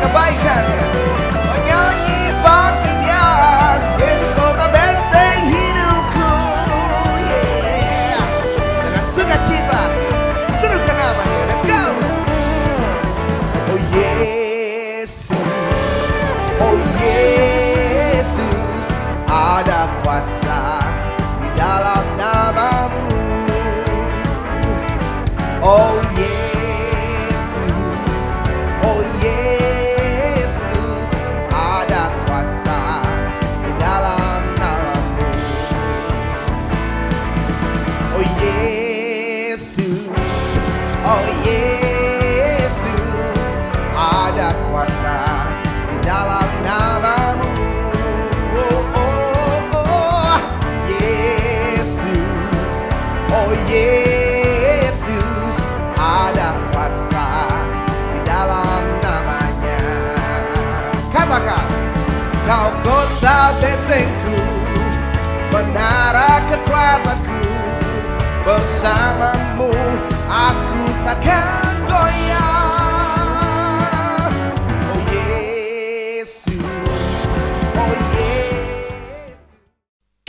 kebaikannya, menyanyi bangkitnya Yesus kota benteng hidupku. Yeah. Dengan sukacita serukan namanya. Let's go. Oh Yesus, oh Yesus, ada kuasa di dalam namamu. Oh Yesus, oh Yesus, ada kuasa di dalam namamu. Oh Yesus, oh Yesus, ada kuasa di dalam namamu. Oh, oh, oh, Yesus, oh Yesus, ada kuasa di dalam namanya. Katakan, kau kota bentengku, menara kekuatanku, bersamamu aku takkan goyah. Oh Yesus, oh Yesus.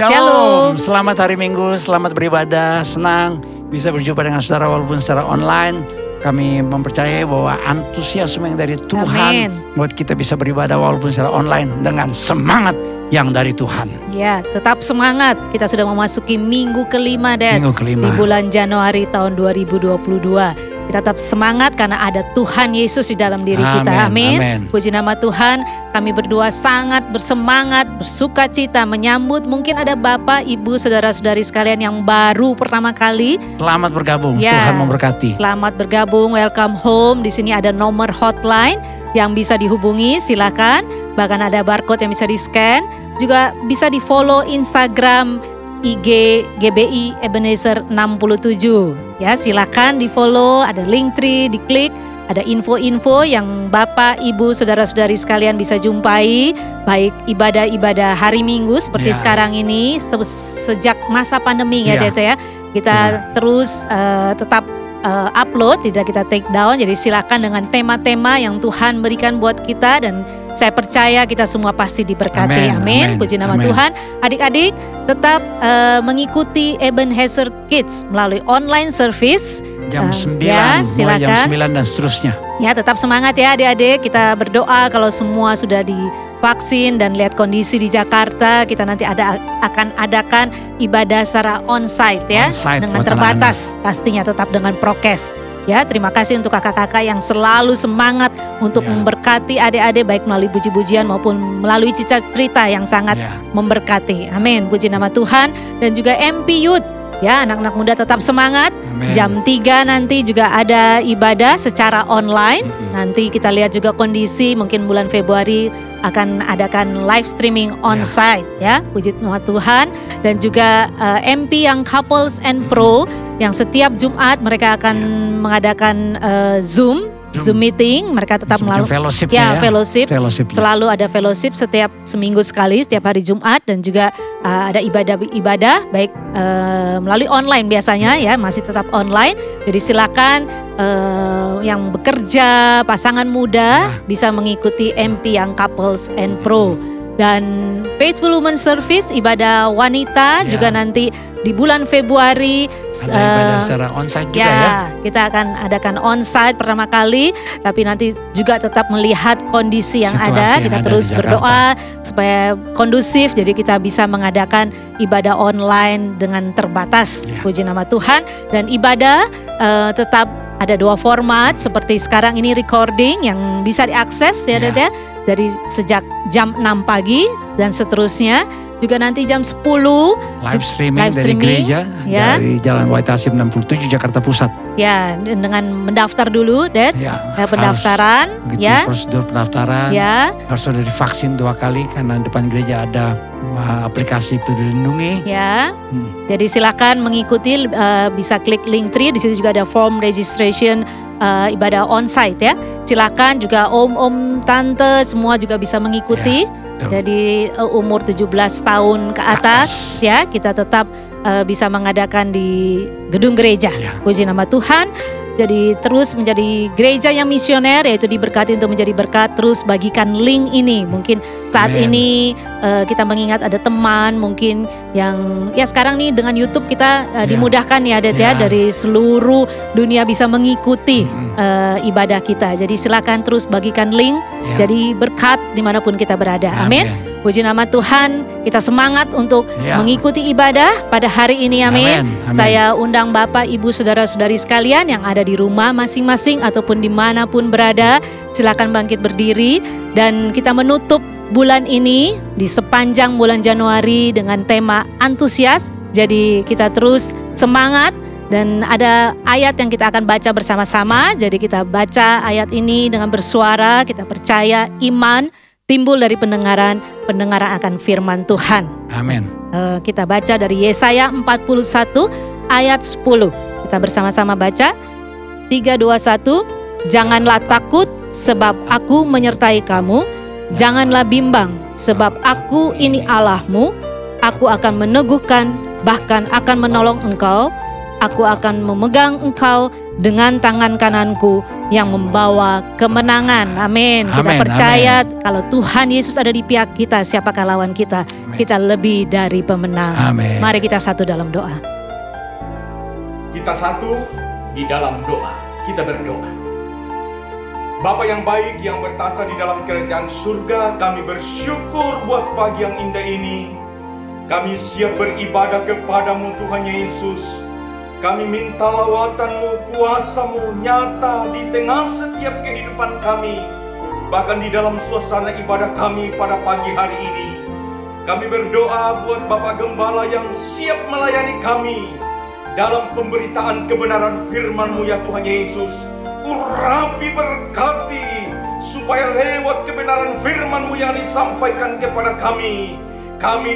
Shalom, selamat hari Minggu, selamat beribadah, senang bisa berjumpa dengan saudara walaupun secara online. Kami mempercayai bahwa antusiasme yang dari Tuhan buat kita bisa beribadah walaupun secara online dengan semangat yang dari Tuhan. Ya, tetap semangat. Kita sudah memasuki minggu kelima dan di bulan Januari tahun 2022. Kita tetap semangat karena ada Tuhan Yesus di dalam diri kita. Amin. Puji nama Tuhan. Kami berdua sangat bersemangat, bersuka cita menyambut mungkin ada Bapak, Ibu, saudara-saudari sekalian yang baru pertama kali. Selamat bergabung. Ya, Tuhan memberkati. Selamat bergabung. Welcome home. Di sini ada nomor hotline yang bisa dihubungi. Silakan. Bahkan ada barcode yang bisa di-scan. Juga bisa di-follow Instagram IG GBI Ebenezer 67. Ya, silakan di-follow, ada Linktree, diklik, ada info-info yang Bapak, Ibu, saudara-saudari sekalian bisa jumpai, baik ibadah-ibadah hari Minggu seperti sekarang ini sejak masa pandemi ya Det ya. Kita terus tetap upload, tidak kita take down. Jadi silakan dengan tema-tema yang Tuhan berikan buat kita dan saya percaya kita semua pasti diberkati. Amin. Puji nama Tuhan. Adik-adik tetap mengikuti Ebenezer Kids melalui online service jam 9, silakan. Jam 9 dan seterusnya. Ya, tetap semangat ya adik-adik. Kita berdoa kalau semua sudah divaksin dan lihat kondisi di Jakarta, kita nanti akan adakan ibadah secara onsite ya, dengan terbatas pastinya, tetap dengan prokes. Ya, terima kasih untuk kakak-kakak yang selalu semangat untuk memberkati adik-adik baik melalui puji-pujian maupun melalui cerita-cerita yang sangat memberkati. Amin. Puji nama Tuhan. Dan juga MP Youth. Ya, anak-anak muda tetap semangat. Amen. Jam 3 nanti juga ada ibadah secara online. Nanti kita lihat juga kondisi, mungkin bulan Februari akan adakan live streaming on-site ya. Puji nama Tuhan. Dan juga MP yang Couples and Pro yang setiap Jumat mereka akan mengadakan Zoom meeting, mereka tetap melalui fellowship. Selalu ada fellowship setiap seminggu sekali, setiap hari Jumat, dan juga ada ibadah baik melalui online biasanya ya, masih tetap online. Jadi silakan yang bekerja, pasangan muda bisa mengikuti MP yang Couples and Pro. Dan Faithful Women Service, ibadah wanita juga nanti di bulan Februari. Ada ibadah secara onsite juga ya. Kita akan adakan onsite pertama kali, tapi nanti juga tetap melihat kondisi yang ada. Kita terus berdoa supaya kondusif, jadi kita bisa mengadakan ibadah online dengan terbatas. Puji nama Tuhan. Dan ibadah tetap ada 2 format, seperti sekarang ini recording yang bisa diakses ya Det ya. Dari sejak jam 6 pagi dan seterusnya. Juga nanti jam 10 live streaming dari gereja dari Jalan Wahid Hasyim 67 Jakarta Pusat. Ya, dengan mendaftar dulu, Det. Pendaftaran harus, prosedur pendaftaran. Harus sudah divaksin 2 kali karena depan gereja ada aplikasi Peduli Lindungi. Jadi silakan mengikuti, bisa klik Linktree, di situ juga ada form registration ibadah onsite ya. Silakan juga om-om, tante semua juga bisa mengikuti. Jadi umur 17 tahun ke atas ya, kita tetap bisa mengadakan di gedung gereja. Puji nama Tuhan. Jadi terus menjadi gereja yang misioner, yaitu diberkati untuk menjadi berkat. Terus bagikan link ini. Mungkin saat ini kita mengingat ada teman mungkin yang ya sekarang nih dengan YouTube kita dimudahkan ya Adet ya, dari seluruh dunia bisa mengikuti ibadah kita. Jadi silakan terus bagikan link, jadi berkat dimanapun kita berada. Amin. Puji nama Tuhan, kita semangat untuk mengikuti ibadah pada hari ini, amin. Saya undang Bapak, Ibu, Saudara-saudari sekalian yang ada di rumah masing-masing ataupun dimanapun berada, silakan bangkit berdiri dan kita menutup bulan ini di sepanjang bulan Januari dengan tema antusias. Jadi kita terus semangat dan ada ayat yang kita akan baca bersama-sama. Jadi kita baca ayat ini dengan bersuara, kita percaya iman timbul dari pendengaran akan firman Tuhan. Amin. Kita baca dari Yesaya 41 ayat 10. Kita bersama-sama baca. 3, 2, 1. Janganlah takut sebab aku menyertai kamu. Janganlah bimbang sebab aku ini Allahmu. Aku akan meneguhkan, bahkan akan menolong engkau. Aku akan memegang engkau dengan tangan kananku yang membawa kemenangan. Amin. Kita percaya kalau Tuhan Yesus ada di pihak kita, siapakah lawan kita? Kita lebih dari pemenang. Amin. Mari kita satu dalam doa. Kita satu di dalam doa. Kita berdoa. Bapa yang baik yang bertata di dalam kerajaan surga, kami bersyukur buat pagi yang indah ini. Kami siap beribadah kepadamu Tuhan Yesus. Kami minta lawatan-Mu, kuasa-Mu nyata di tengah setiap kehidupan kami. Bahkan di dalam suasana ibadah kami pada pagi hari ini. Kami berdoa buat Bapak Gembala yang siap melayani kami dalam pemberitaan kebenaran firman-Mu ya Tuhan Yesus. Urapi, berkati, supaya lewat kebenaran firman-Mu yang disampaikan kepada kami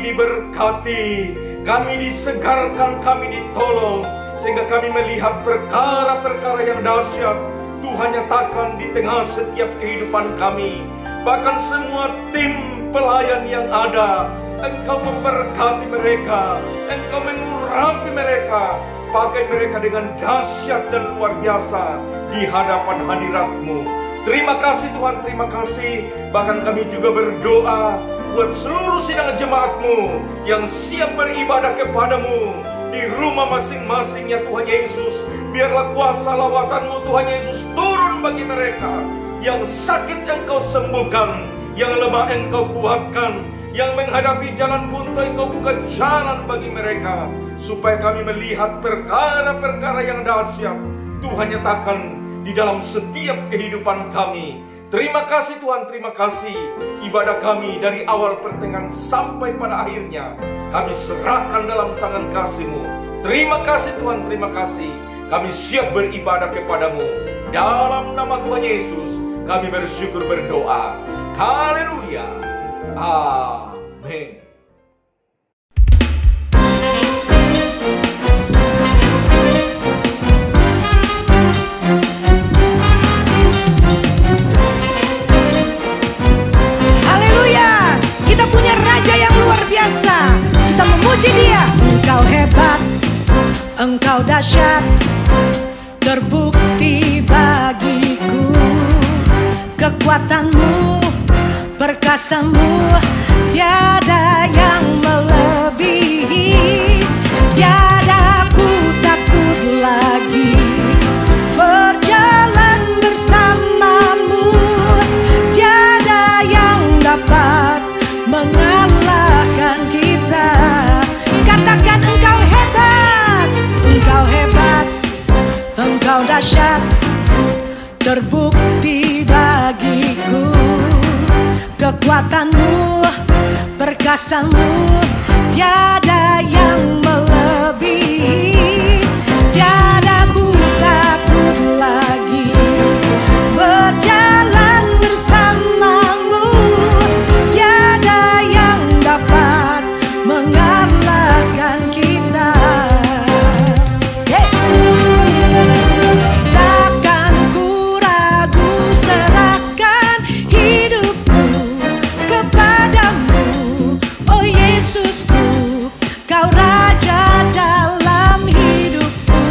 diberkati, kami disegarkan, kami ditolong, sehingga kami melihat perkara-perkara yang dahsyat Tuhan nyatakan di tengah setiap kehidupan kami. Bahkan semua tim pelayan yang ada, Engkau memberkati mereka, Engkau mengurapi mereka, pakai mereka dengan dahsyat dan luar biasa di hadapan hadirat-Mu. Terima kasih Tuhan, terima kasih. Bahkan kami juga berdoa buat seluruh sidang jemaat-Mu yang siap beribadah kepadamu di rumah masing-masing ya Tuhan Yesus. Biarlah kuasa lawatan-Mu Tuhan Yesus turun bagi mereka. Yang sakit Engkau sembuhkan, yang lemah Engkau kuatkan, yang menghadapi jalan buntu Engkau buka jalan bagi mereka, supaya kami melihat perkara-perkara yang dahsyat Tuhan nyatakan di dalam setiap kehidupan kami. Terima kasih Tuhan, terima kasih. Ibadah kami dari awal pertengahan sampai pada akhirnya kami serahkan dalam tangan kasih-Mu. Terima kasih Tuhan, terima kasih. Kami siap beribadah kepadamu. Dalam nama Tuhan Yesus kami bersyukur berdoa. Haleluya. Amin. Haleluya. Kita punya Raja yang luar biasa. Kita memuji Dia. Engkau hebat, Engkau dahsyat, terbukti bagiku. Kekuatan-Mu, perkasa-Mu, tiada yang melebihi. Tiada ku takut lagi berjalan bersama-Mu. Tiada yang dapat mengalahkan kita. Katakan Engkau hebat, Engkau hebat, Engkau dahsyat, terbukti bagiku. Kekuatan-Mu, perkasa-Mu, tiada yang melebihi. Tiada ku takut lagi berjalan bersama-Mu. Tiada yang dapat mengalahkan kita. Takkan ku ragu serahkan hidupku kepadamu, oh Yesusku, Kau Raja dalam hidupku.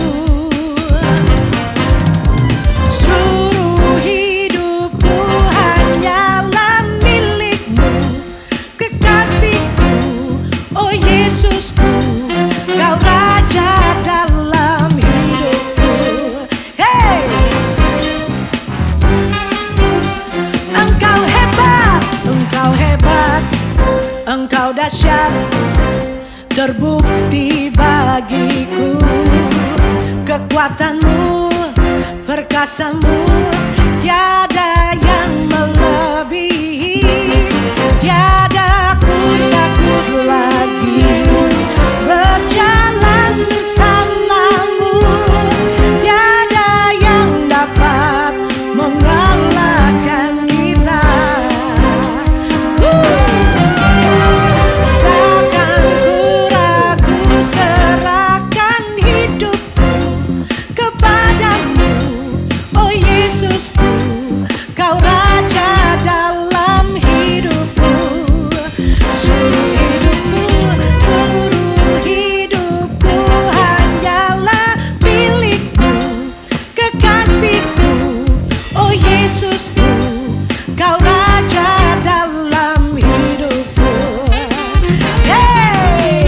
kekuatanmu, perkasamu, tiada yang melebihi. Tiada ku takut lagi berjalan bersamamu. Tiada yang dapat mengalahkan kita. Takkan ku ragu serahkan hidupku kepadamu, oh Yesusku, Kau Raja dalam hidupku. Seluruh hidupku hanyalah milikmu, kekasihku, oh Yesusku, Kau Raja dalam hidupku. Hey,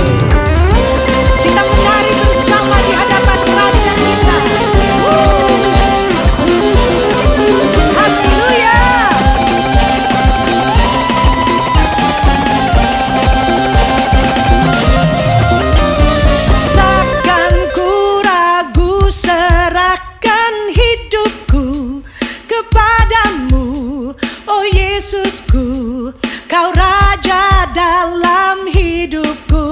kita menari bersama di hadapan Raja kita. Haleluya. Takkan ku ragu serahkan hidupku kepadamu, oh Yesusku, Kau Raja dalam hidupku.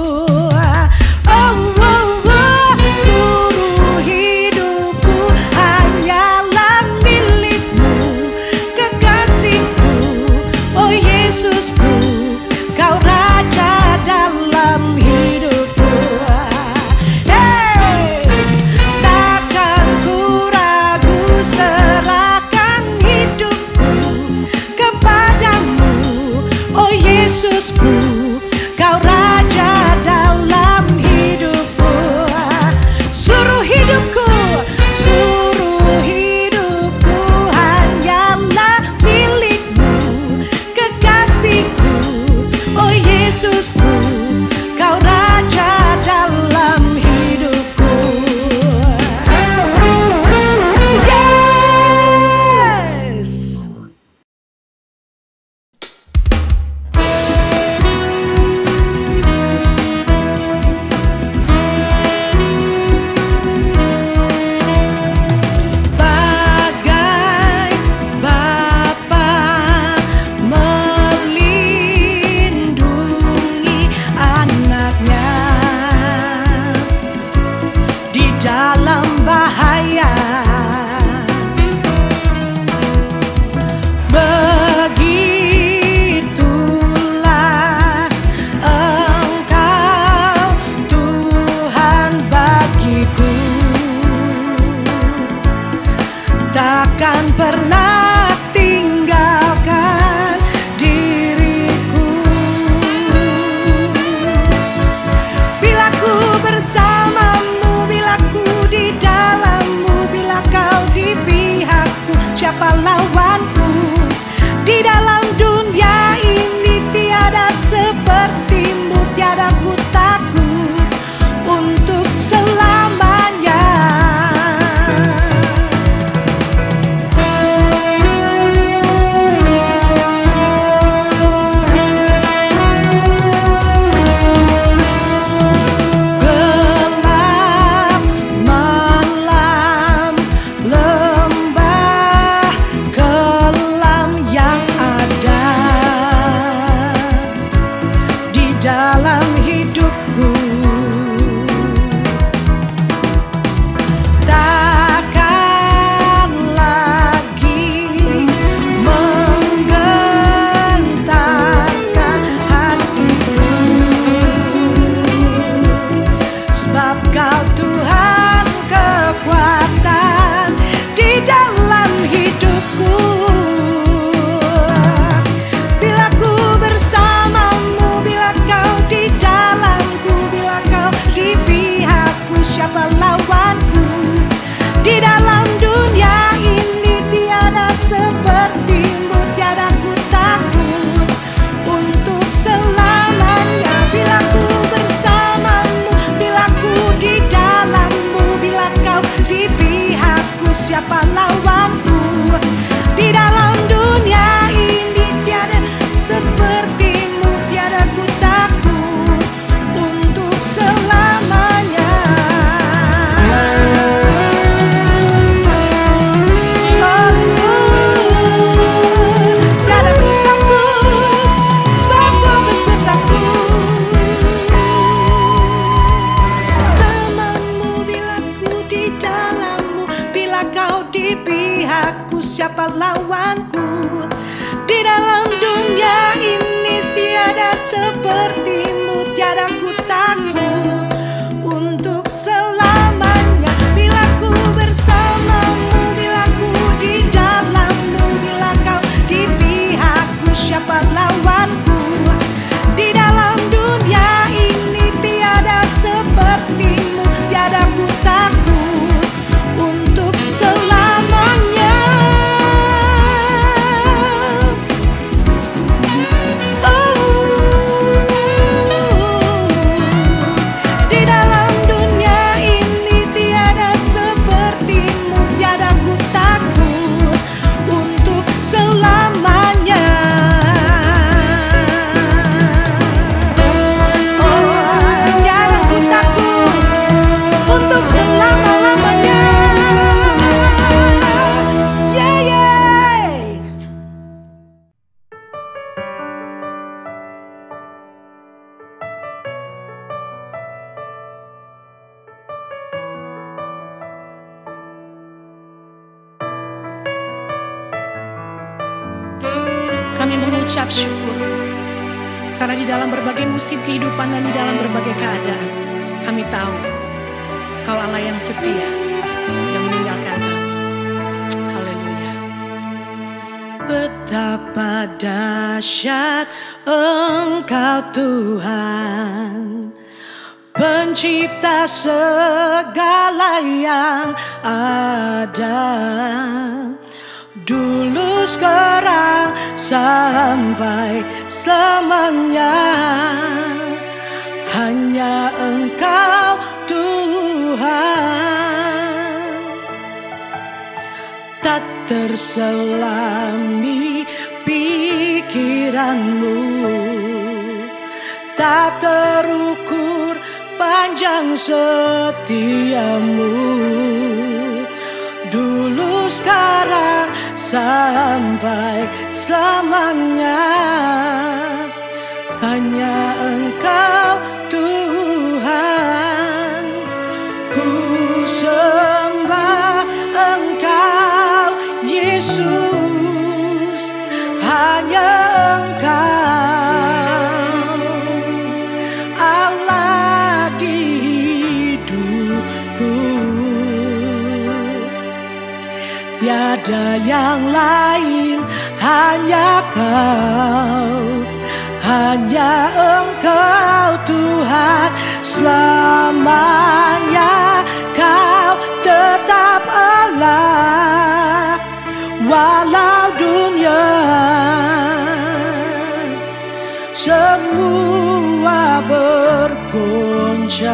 Oh, oh, oh, seluruh hidupku hanyalah milikmu, kekasihku, oh Yesusku, Kau Raja dalam hidupku. Yes, takkan ku ragu serahkan hidupku kepadamu, oh Yesusku, Kau Raja dalam hidupku. Seluruh hidupku hanyalah milikmu, kekasihku, oh Yesusku, Kau Raja dalam hidupku. Yes. Bagai Bapa melindungi anaknya di dalam bahaya, begitulah Engkau Tuhan bagiku. Takkan pernah tinggalkan diriku. Bila ku bersamamu, bila ku di dalammu, bila Kau di pihakku, siapa lawanku? Di dalam dunia ini tiada sepertimu, tiada ku takut untuk selamanya. Gelap malam, lembah kelam yang ada di dalam hidupku. Takkan lagi menggentarkan hatiku, sebab Kau Tuhan kekuatan di dalam hidupku. Bila ku bersamamu, bila Kau di dalamku, bila Kau di pihakku, siapa lawanku? Di dalam dunia ini tiada sepertimu, tiada ku takut untuk selamanya. Bila ku bersamamu, bila ku di dalammu, bila Kau di pihakku, siapa lawanku? Di dalam dunia ini tiada sepertimu, tiada ku takut untuk selamanya. siapa lawanku? Di dalam dunia ini tiada sepertimu, tiada ku takut untuk selamanya. Bila ku bersamamu, bila ku di dalammu, bila kau di pihakku, siapa lawanku? Di dalam dunia ini tiada sepertimu, tiada ku takut untuk selamanya. Di dalam dunia ini tiada sepertimu, tiada ku takut untuk selamanya. Tiada ku takut untuk selama-lamanya. Yeah, yeah. Kami mengucap syukur karena di dalam berbagai musim kehidupan dan di dalam berbagai keadaan, kami tahu Kau Allah yang setia, yang meninggalkan kami. Haleluya. Betapa dahsyat Engkau Tuhan, pencipta segala yang ada, dulu sekarang sampai selamanya. Hanya Engkau Tuhan, tak terselami pikiranmu, tak terukur panjang setiamu, dulu sekarang sampai selamanya. Hanya Engkau Tuhan, ku sembah Engkau Yesus, hanya Engkau Allah di hidupku. Tiada yang lain, hanya Kau, hanya Engkau Tuhan, selamanya Kau tetap Allah. Walau dunia semua bergoncang,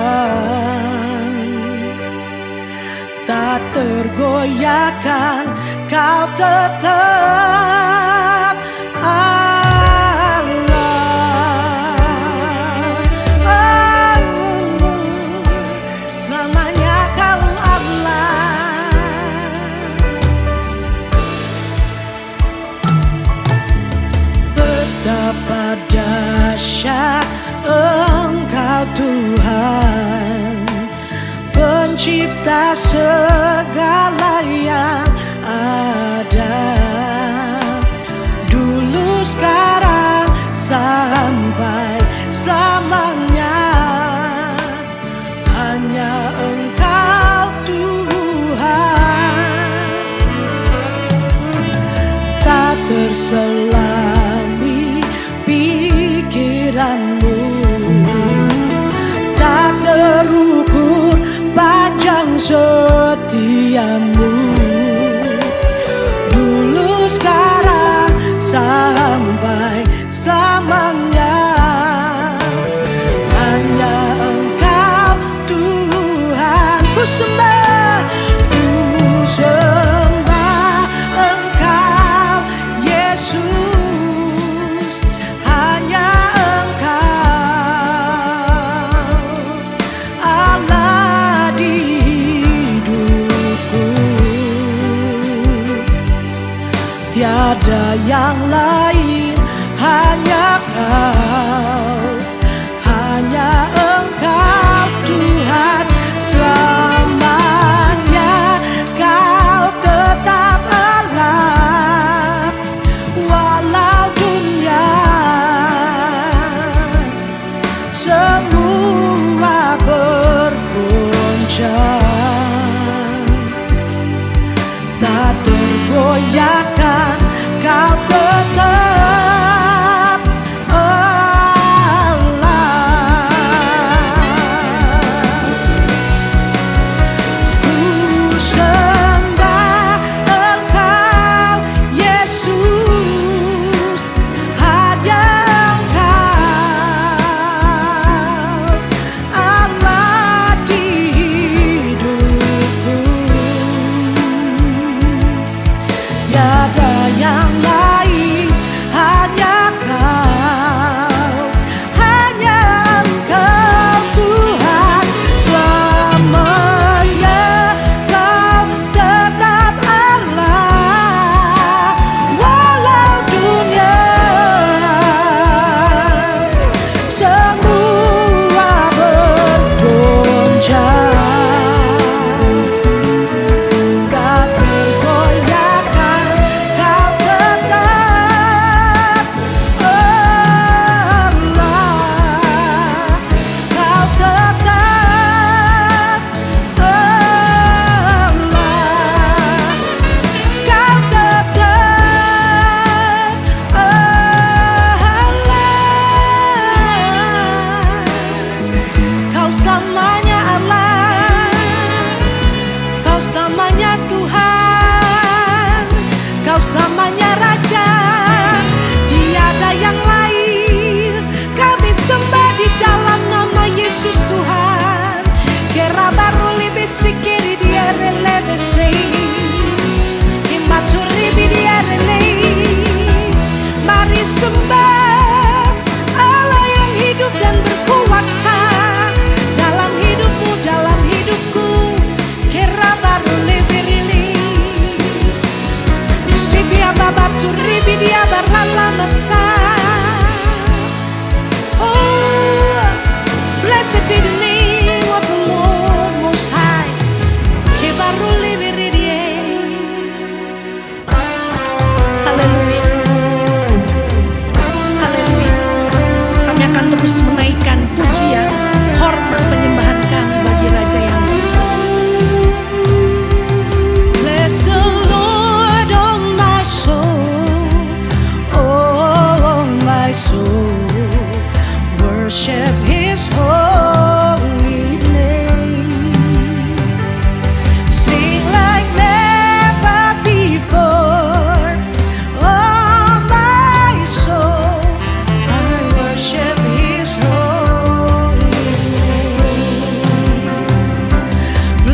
tak tergoyahkan, Kau tetap Allah. Selamanya Kau Allah. Betapa dahsyat Engkau Tuhan, pencipta segala yang ada, dulu sekarang sampai selamanya. Hanya Engkau Tuhan, tak terselami pikiranmu, tak terukur panjang setiamu, dulu sekarang sampai selamanya. Hanya Engkau Tuhan, ku sembah Engkau Yesus, hanya Engkau Allah di hidupku. Tiada yang lain, hanya Kau, hanya Engkau Tuhan, selamanya Kau tetap Allah. tak tergoyahkan, Kau tetap Allah. Ku sembah Engkau Yesus, hanya Engkau Allah di hidupku. Tiada yang lain, hanya Kau, hanya Engkau Tuhan selamanya. Kau tetap Allah, walau dunia semua bergoncang. Tak tergoyahkan, Kau tetap Allah. Kau tetap Allah. Kau tetap Allah. Kau selamanya Allah, Kau selamanya Tuhan, Kau selamanya Raja, tiada yang lain. Kami sembah di dalam nama Yesus Tuhan. Kera baru lebih sikiri dia relebe sei, imaturi dia relei. Mari sembah Allah yang hidup dan berkuasa dalam hidupmu, dalam hidupku. Kera baru lebih rili, sibia baba curi dia berlala masa. Oh, blessed be the name of the Lord Most High. Ke baru lebih rili. Haleluya, haleluya. Kami akan terus menaikkan pujian, hormat, penyembahan kami bagi Raja yang hidup. Bless the Lord, oh my soul, oh my soul. Worship His holy name. Sing like never before, oh my soul. I worship His holy name.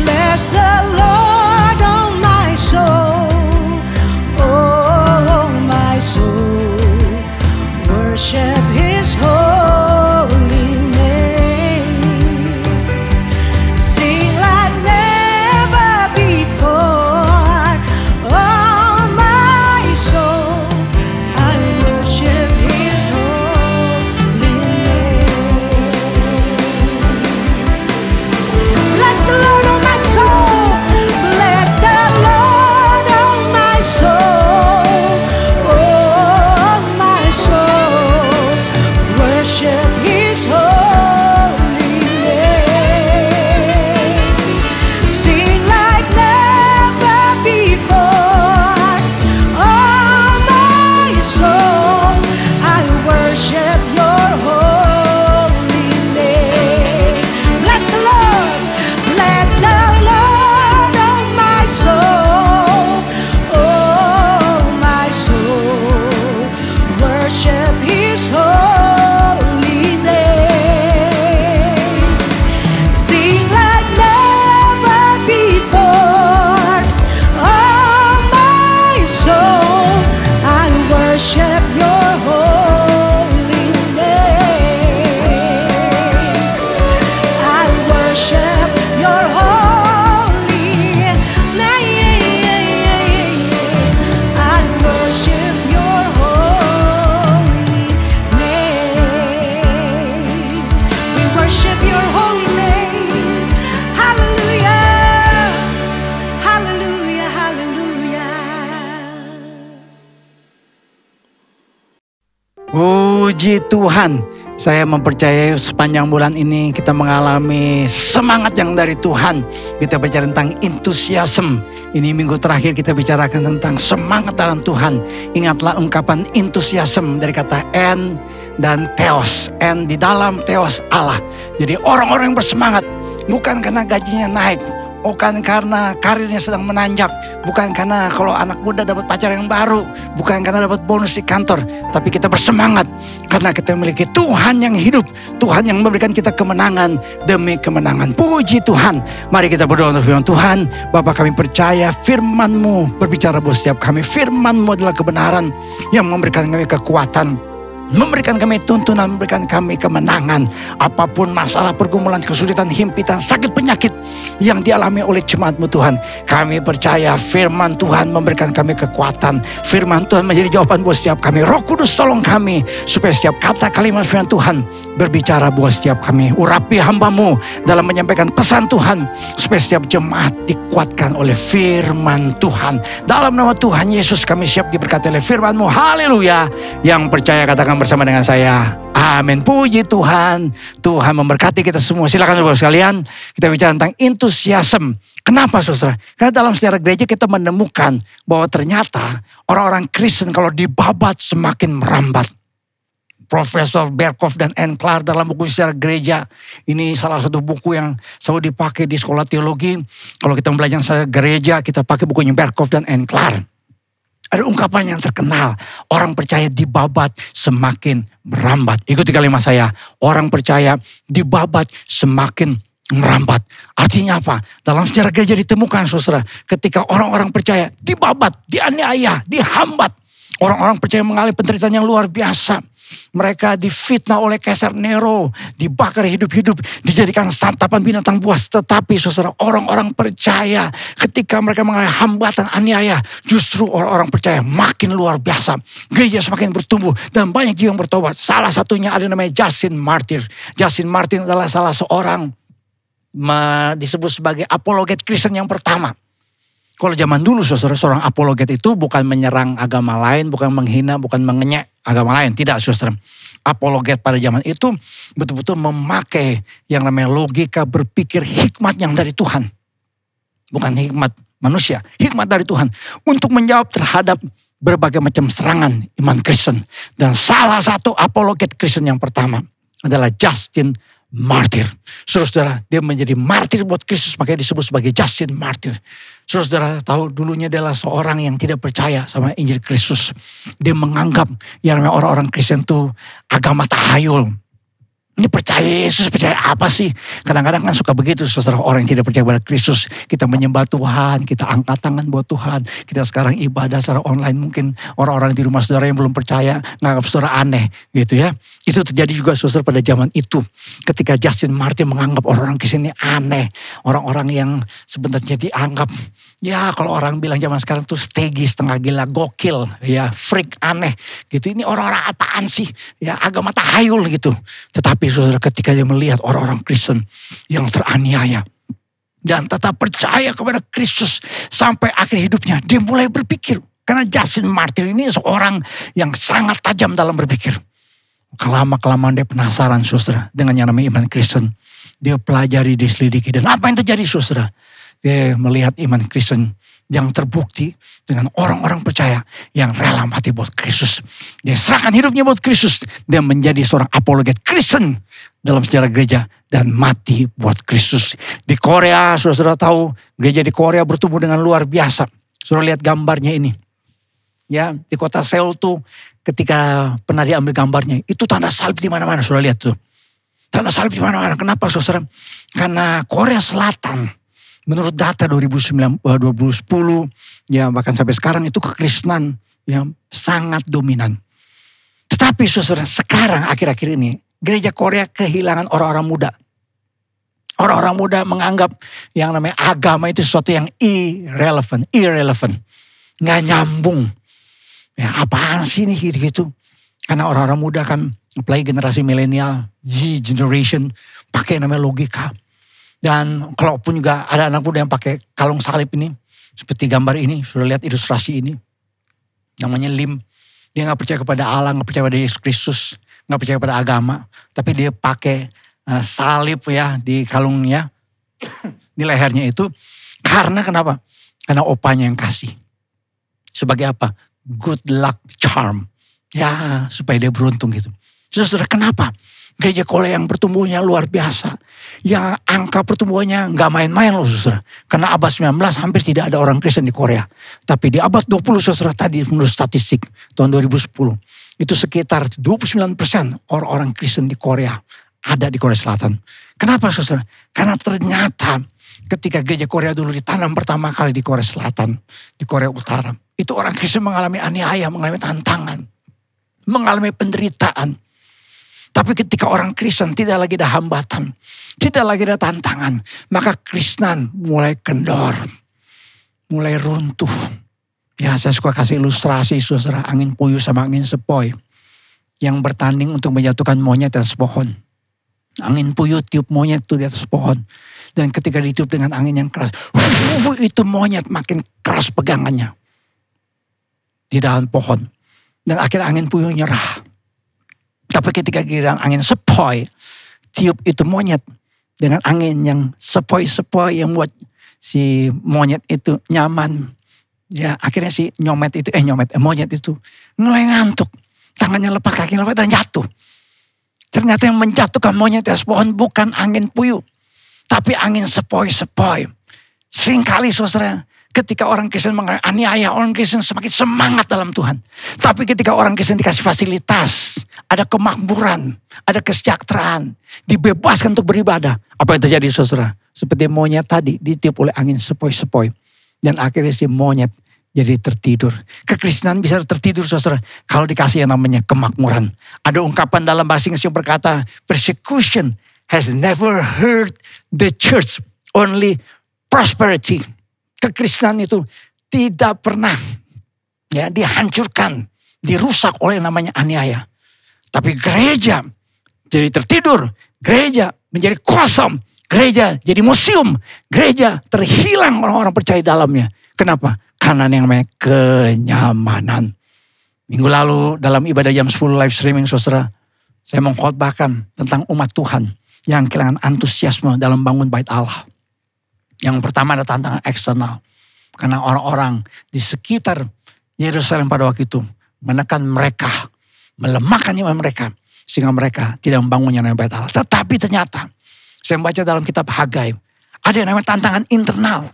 Bless the Lord, oh my soul, oh my soul. Worship His holy name. Sing like never before, oh my soul. I worship His holy name. Bless the Lord, oh my soul. Bless the Lord, oh my soul, oh my soul. Worship His holy name. Sing like never before, oh my soul. I worship Your holy name. Bless the Lord, bless the Lord, oh my soul, oh my soul. Worship His holy name. Sing like never before, oh my soul. I worship Your holy name. I worship Your holy name. I worship Your holy name. We worship Your holy name. Hallelujah, hallelujah, hallelujah. Puji Tuhan, Saya mempercayai sepanjang bulan ini kita mengalami semangat yang dari Tuhan. Kita bicara tentang entusiasme. Ini minggu terakhir kita bicarakan tentang semangat dalam Tuhan. Ingatlah ungkapan entusiasme dari kata en dan theos. En di dalam, theos Allah. Jadi orang-orang yang bersemangat bukan karena gajinya naik, bukan karena karirnya sedang menanjak, bukan karena kalau anak muda dapat pacar yang baru, bukan karena dapat bonus di kantor, tapi kita bersemangat karena kita memiliki Tuhan yang hidup, Tuhan yang memberikan kita kemenangan demi kemenangan. Puji Tuhan. Mari kita berdoa untuk firman Tuhan. Bapa, kami percaya firman-Mu berbicara buat setiap kami. Firman-Mu adalah kebenaran yang memberikan kami kekuatan, memberikan kami tuntunan, memberikan kami kemenangan. Apapun masalah, pergumulan, kesulitan, himpitan, sakit, penyakit yang dialami oleh jemaat-Mu Tuhan, kami percaya firman Tuhan memberikan kami kekuatan. Firman Tuhan menjadi jawaban buat setiap kami. Roh Kudus tolong kami supaya setiap kata kalimat firman Tuhan berbicara buat setiap kami. Urapi hamba-Mu dalam menyampaikan pesan Tuhan supaya setiap jemaat dikuatkan oleh firman Tuhan. Dalam nama Tuhan Yesus kami siap diberkati oleh firman-Mu. Haleluya. Yang percaya katakan bersama dengan saya, amin. Puji Tuhan. Tuhan memberkati kita semua. Silakan saudara sekalian, kita bicara tentang entusiasme. Kenapa saudara? Karena dalam sejarah gereja kita menemukan bahwa ternyata orang-orang Kristen kalau dibabat semakin merambat. Profesor Berkhof dan Anne Clark dalam buku sejarah gereja, ini salah satu buku yang selalu dipakai di sekolah teologi. Kalau kita belajar sejarah gereja, kita pakai bukunya Berkhof dan Anne Clark. Ada ungkapan yang terkenal, orang percaya dibabat semakin merambat. Ikuti kalimat saya, orang percaya dibabat semakin merambat. Artinya apa? Dalam sejarah gereja ditemukan saudara, ketika orang-orang percaya dibabat, dianiaya, dihambat. Orang-orang percaya mengalami penderitaan yang luar biasa. Mereka difitnah oleh Kaisar Nero, dibakar hidup-hidup, dijadikan santapan binatang buas. Tetapi saudara, orang-orang percaya ketika mereka mengalami hambatan, aniaya, justru orang-orang percaya makin luar biasa. Gereja semakin bertumbuh dan banyak jiwa yang bertobat. Salah satunya ada namanya Justin Martyr. Justin Martyr adalah salah seorang disebut sebagai apologet Kristen yang pertama. Kalau zaman dulu saudara, seorang apologet itu bukan menyerang agama lain, bukan menghina, bukan mengenyek agama lain. Tidak saudara. Apologet pada zaman itu betul-betul memakai yang namanya logika berpikir hikmat yang dari Tuhan. Bukan hikmat manusia, hikmat dari Tuhan. Untuk menjawab terhadap berbagai macam serangan iman Kristen. Dan salah satu apologet Kristen yang pertama adalah Justin Martyr. Saudara, dia menjadi martir buat Kristus, makanya disebut sebagai Justin Martyr. Saudara tahu dulunya dia adalah seorang yang tidak percaya sama Injil Kristus. Dia menganggap yang namanya orang-orang Kristen itu agama tahayul. Ini percaya Yesus, percaya apa sih? Kadang-kadang kan suka begitu saudara, orang yang tidak percaya pada Kristus. Kita menyembah Tuhan, kita angkat tangan buat Tuhan. Kita sekarang ibadah secara online, mungkin orang-orang di rumah saudara yang belum percaya nganggap saudara aneh gitu ya. Itu terjadi juga saudara pada zaman itu. Ketika Justin Martyr menganggap orang-orang Kristen ini aneh. Orang-orang yang sebenarnya dianggap, ya kalau orang bilang zaman sekarang tuh stegi, setengah gila, gokil, ya freak, aneh gitu. Ini orang-orang apaan sih? Ya agama tahayul gitu. Tetapi saudara, ketika dia melihat orang-orang Kristen yang teraniaya dan tetap percaya kepada Kristus sampai akhir hidupnya, dia mulai berpikir. Karena Justin Martyr ini seorang yang sangat tajam dalam berpikir. Kelamaan dia penasaran saudara dengan yang namanya iman Kristen. Dia pelajari, diselidiki. Dan apa yang terjadi saudara? Dia melihat iman Kristen yang terbukti dengan orang-orang percaya yang rela mati buat Kristus. Dia serahkan hidupnya buat Kristus. Dia menjadi seorang apologet Kristen dalam sejarah gereja dan mati buat Kristus. Di Korea, saudara tahu gereja di Korea bertumbuh dengan luar biasa. Saudara lihat gambarnya ini. Ya, di kota Seoul tuh ketika pernah diambil gambarnya, itu tanda salib di mana-mana. Saudara lihat tuh. Tanda salib di mana-mana. Kenapa saudara? Karena Korea Selatan, menurut data 2010 ya bahkan sampai sekarang itu kekristenan yang sangat dominan. Tetapi saudara, sekarang akhir-akhir ini gereja Korea kehilangan orang-orang muda. Orang-orang muda menganggap yang namanya agama itu sesuatu yang irrelevant. Nggak nyambung. Ya apaan sih nih gitu-gitu. Karena orang-orang muda kan, apalagi generasi milenial, Z generation, pakai namanya logika. Dan kalaupun juga ada anak muda yang pakai kalung salib ini, seperti gambar ini, sudah lihat ilustrasi ini, namanya Lim. Dia gak percaya kepada Allah, gak percaya pada Yesus Kristus. nggak percaya pada agama, tapi dia pakai salib ya di kalungnya, di lehernya itu. Karena kenapa? Karena opanya yang kasih. Sebagai apa? Good luck charm. Ya, supaya dia beruntung gitu. Saudara, kenapa? Gereja Korea yang pertumbuhannya luar biasa. Yang angka pertumbuhannya nggak main-main loh saudara. Karena abad 19 hampir tidak ada orang Kristen di Korea. Tapi di abad 20 saudara, tadi menurut statistik tahun 2010. Itu sekitar 29% orang-orang Kristen di Korea ada di Korea Selatan. Kenapa saudara? Karena ternyata ketika gereja Korea dulu ditanam pertama kali di Korea Selatan, di Korea Utara. Itu orang Kristen mengalami aniaya, mengalami tantangan, mengalami penderitaan. Tapi ketika orang Kristen tidak lagi ada hambatan, tidak lagi ada tantangan, maka Kristen mulai kendor, mulai runtuh. Ya, saya suka kasih ilustrasi saudara, angin puyuh sama angin sepoi yang bertanding untuk menjatuhkan monyet di atas pohon. Angin puyuh tiup monyet itu di atas pohon. Dan ketika ditiup dengan angin yang keras, itu monyet makin keras pegangannya di dahan pohon. Dan akhirnya angin puyuh nyerah. Tapi ketika giliran angin sepoi, tiup itu monyet dengan angin yang sepoi-sepoi yang buat si monyet itu nyaman. Ya akhirnya si monyet itu mulai ngantuk. Tangannya lepas, kakinya lepas dan jatuh. Ternyata yang menjatuhkan monyet di atas pohon bukan angin puyuh, tapi angin sepoi-sepoi. Seringkali saudara, ketika orang Kristen mengalami aniaya, orang Kristen semakin semangat dalam Tuhan. Tapi ketika orang Kristen dikasih fasilitas, ada kemakmuran, ada kesejahteraan, dibebaskan untuk beribadah. Apa yang terjadi saudara? Seperti monyet tadi ditiup oleh angin sepoi-sepoi. Dan akhirnya si monyet jadi tertidur. Kekristenan bisa tertidur saudara kalau dikasih yang namanya kemakmuran. Ada ungkapan dalam bahasa Inggris yang berkata, persecution has never hurt the church, only prosperity. Kekristenan itu tidak pernah ya dihancurkan, dirusak oleh yang namanya aniaya. Tapi gereja jadi tertidur, gereja menjadi kosong, gereja jadi museum, gereja terhilang orang-orang percaya dalamnya. Kenapa? Karena yang namanya kenyamanan. Minggu lalu dalam ibadah jam 10 live streaming saudara, saya mengkhotbahkan tentang umat Tuhan yang kehilangan antusiasme dalam bangun bait Allah. Yang pertama ada tantangan eksternal. Karena orang-orang di sekitar Yerusalem pada waktu itu menekan mereka, melemahkan iman mereka. Sehingga mereka tidak membangun yang namanya bait Allah. Tetapi ternyata, saya membaca dalam kitab Hagai, ada yang namanya tantangan internal.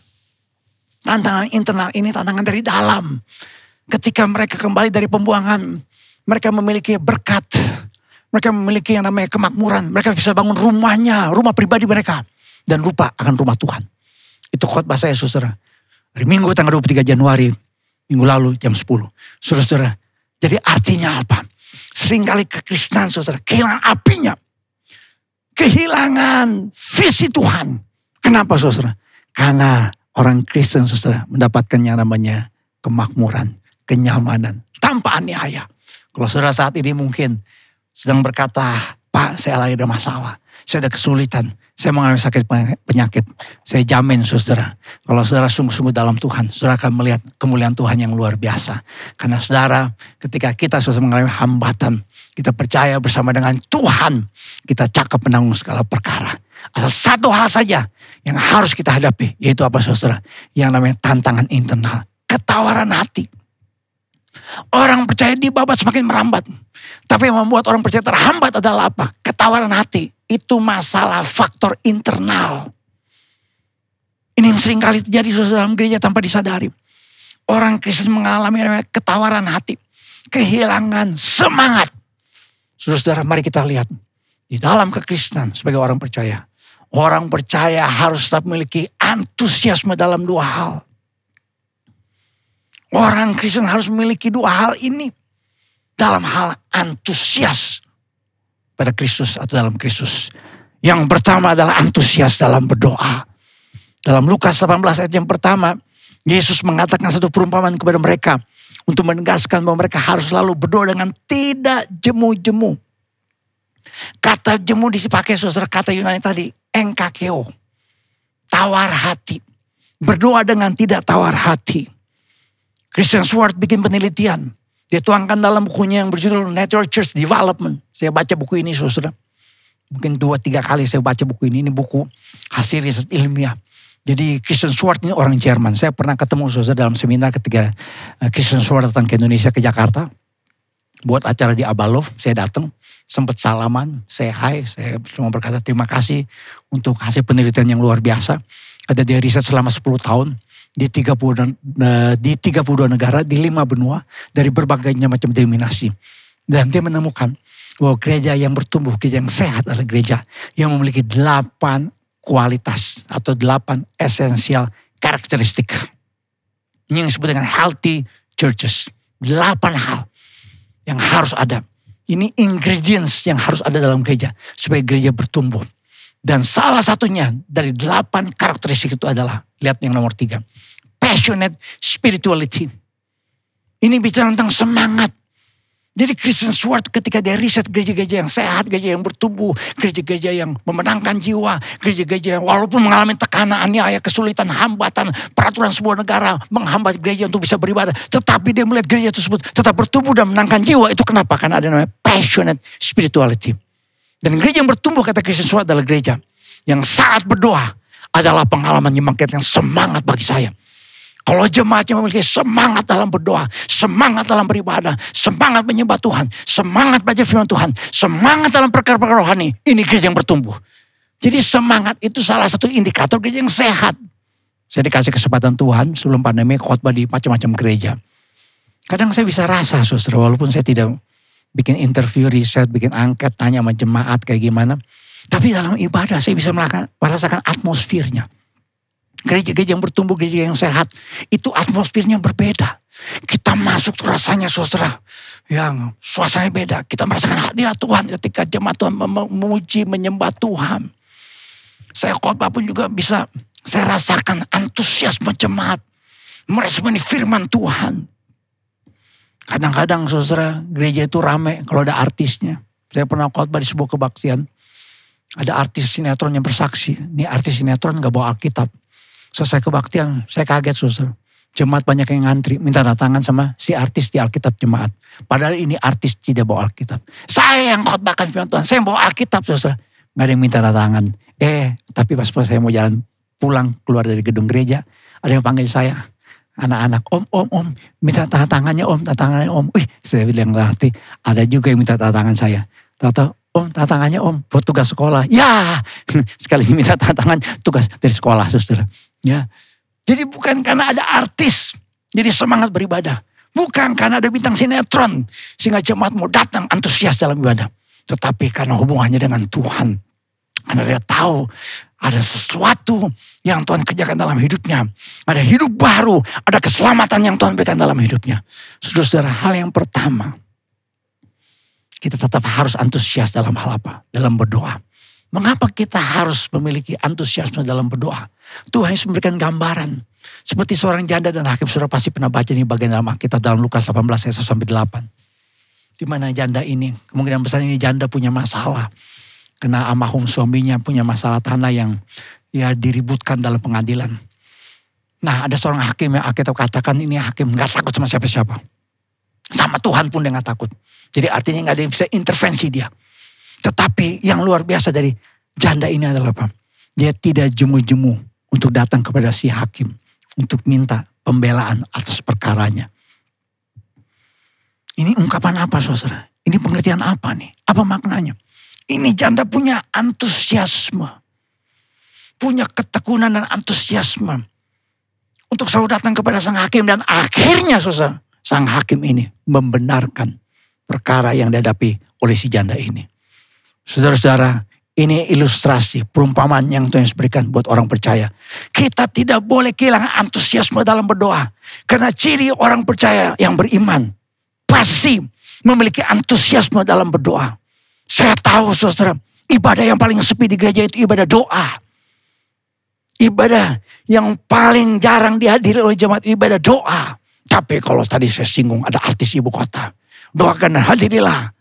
Tantangan internal ini tantangan dari dalam. Ketika mereka kembali dari pembuangan, mereka memiliki berkat. Mereka memiliki yang namanya kemakmuran. Mereka bisa bangun rumahnya, rumah pribadi mereka. Dan lupa akan rumah Tuhan. Itu khotbah saya saudara. Hari Minggu tanggal 23 Januari, minggu lalu jam 10. Saudara, jadi artinya apa? Seringkali kekristenan saudara, kehilangan apinya. Kehilangan visi Tuhan. Kenapa saudara? Karena orang Kristen saudara mendapatkan yang namanya kemakmuran, kenyamanan, tanpa aniaya. Kalau saudara saat ini mungkin sedang berkata, Pak saya lagi ada masalah, saya ada kesulitan, saya mengalami sakit penyakit. Saya jamin saudara, kalau saudara sungguh-sungguh dalam Tuhan, saudara akan melihat kemuliaan Tuhan yang luar biasa. Karena saudara ketika kita saudara mengalami hambatan, kita percaya bersama dengan Tuhan, kita cakap menanggung segala perkara. Asal satu hal saja yang harus kita hadapi, yaitu apa saudara? Yang namanya tantangan internal, ketawaran hati. Orang percaya dibabat semakin merambat. Tapi yang membuat orang percaya terhambat adalah apa? Ketawaran hati. Itu masalah faktor internal. Ini yang sering kali terjadi saudara dalam gereja tanpa disadari. Orang Kristen mengalami ketawaran hati. Kehilangan semangat. Saudara, mari kita lihat. Di dalam kekristenan sebagai orang percaya. Orang percaya harus tetap memiliki antusiasme dalam dua hal. Orang Kristen harus memiliki dua hal ini. Dalam hal antusias pada Kristus atau dalam Kristus. Yang pertama adalah antusias dalam berdoa. Dalam Lukas 18 ayat yang pertama, Yesus mengatakan satu perumpamaan kepada mereka. Untuk menegaskan bahwa mereka harus selalu berdoa dengan tidak jemu-jemu. Kata jemu dipakai saudara, kata Yunani tadi, engkakeo. Tawar hati. Berdoa dengan tidak tawar hati. Christian Sword bikin penelitian. Dia tuangkan dalam bukunya yang berjudul Natural Church Development. Saya baca buku ini saudara. Mungkin 2-3 kali saya baca buku ini. Ini buku hasil riset ilmiah. Jadi Christian Schwartz ini orang Jerman. Saya pernah ketemu saudara dalam seminar ketika Christian Schwartz datang ke Indonesia, ke Jakarta. Buat acara di Abalov, saya datang. Sempat salaman, saya cuma berkata terima kasih untuk hasil penelitian yang luar biasa. Ada dia riset selama 10 tahun. Di 32 negara, di 5 benua, dari berbagai macam denominasi. Dan dia menemukan bahwa gereja yang bertumbuh, gereja yang sehat adalah gereja yang memiliki 8 kualitas atau 8 esensial karakteristik. Ini yang disebut dengan healthy churches. 8 hal yang harus ada. Ini ingredients yang harus ada dalam gereja supaya gereja bertumbuh. Dan salah satunya dari 8 karakteristik itu adalah, lihat yang nomor 3. Passionate spirituality. Ini bicara tentang semangat. Jadi Christian Schwartz ketika dia riset gereja-gereja yang sehat, gereja yang bertumbuh, gereja-gereja yang memenangkan jiwa, gereja-gereja yang walaupun mengalami tekanan, aniaya, kesulitan, hambatan, peraturan sebuah negara menghambat gereja untuk bisa beribadah. Tetapi dia melihat gereja tersebut tetap bertumbuh dan menangkan jiwa. Itu kenapa? Karena ada namanya passionate spirituality. Dan gereja yang bertumbuh kata Christian Schwartz adalah gereja yang saat berdoa adalah pengalaman yang membangkitkan semangat bagi saya. Kalau jemaatnya memiliki semangat dalam berdoa, semangat dalam beribadah, semangat menyembah Tuhan, semangat belajar firman Tuhan, semangat dalam perkara-perkara rohani, ini gereja yang bertumbuh. Jadi semangat itu salah satu indikator gereja yang sehat. Saya dikasih kesempatan Tuhan sebelum pandemi khotbah di macam-macam gereja. Kadang saya bisa rasa saudara, walaupun saya tidak bikin interview, riset, bikin angket, tanya sama jemaat kayak gimana. Tapi dalam ibadah saya bisa merasakan atmosfernya. Gereja-gereja yang bertumbuh, gereja yang sehat, itu atmosfernya berbeda. Kita masuk rasanya saudara, yang suasananya beda. Kita merasakan hadirat Tuhan ketika jemaat Tuhan memuji, menyembah Tuhan. Saya khotbah pun juga bisa, saya rasakan antusiasme jemaat, meresponi firman Tuhan. Kadang-kadang saudara, gereja itu rame kalau ada artisnya. Saya pernah khotbah di sebuah kebaktian. Ada artis sinetron yang bersaksi, ini artis sinetron gak bawa Alkitab. Selesai kebaktian, saya kaget saudara. Jemaat banyak yang ngantri, minta tanda tangan sama si artis di Alkitab jemaat. Padahal ini artis tidak bawa Alkitab. Saya yang khotbahkan firman Tuhan, saya yang bawa Alkitab saudara. Gak ada yang minta tanda tangan. Tapi pas saya mau jalan pulang keluar dari gedung gereja, ada yang panggil saya. Anak-anak, om, minta tanda tangannya om, tanda tangannya om. Saya bilang ngerti, ada juga yang minta tanda tangan saya. Tahu-tahu, om tanda tangannya om, buat tugas sekolah. Ya, sekali minta tanda tangan, tugas dari sekolah saudara. Ya, jadi bukan karena ada artis, jadi semangat beribadah. Bukan karena ada bintang sinetron, sehingga jemaat mau datang antusias dalam ibadah. Tetapi karena hubungannya dengan Tuhan. Karena dia tahu ada sesuatu yang Tuhan kerjakan dalam hidupnya. Ada hidup baru, ada keselamatan yang Tuhan berikan dalam hidupnya. Saudara-saudara, hal yang pertama, kita tetap harus antusias dalam hal apa? Dalam berdoa. Mengapa kita harus memiliki antusiasme dalam berdoa? Tuhan Yesus memberikan gambaran. Seperti seorang janda dan hakim, saudara pasti pernah baca ini bagian dalam Alkitab dalam Lukas 18 ayat 1-8. Di mana janda ini, kemungkinan besar ini janda punya masalah. Kena almarhum suaminya punya masalah tanah yang ya diributkan dalam pengadilan. Nah ada seorang hakim yang Alkitab katakan ini hakim gak takut sama siapa-siapa. Sama Tuhan pun dia gak takut. Jadi artinya gak ada yang bisa intervensi dia. Tetapi yang luar biasa dari janda ini adalah apa? Dia tidak jemu-jemu untuk datang kepada si hakim. Untuk minta pembelaan atas perkaranya. Ini ungkapan apa saudara? Ini pengertian apa nih? Apa maknanya? Ini janda punya antusiasme. Punya ketekunan dan antusiasme. Untuk selalu datang kepada sang hakim. Dan akhirnya saudara, sang hakim ini membenarkan perkara yang dihadapi oleh si janda ini. Saudara-saudara, ini ilustrasi perumpamaan yang Tuhan Yesus berikan buat orang percaya. Kita tidak boleh kehilangan antusiasme dalam berdoa. Karena ciri orang percaya yang beriman pasti memiliki antusiasme dalam berdoa. Saya tahu saudara, ibadah yang paling sepi di gereja itu ibadah doa. Ibadah yang paling jarang dihadiri oleh jemaat ibadah doa. Tapi kalau tadi saya singgung ada artis ibu kota. Doakan dan hadirilah.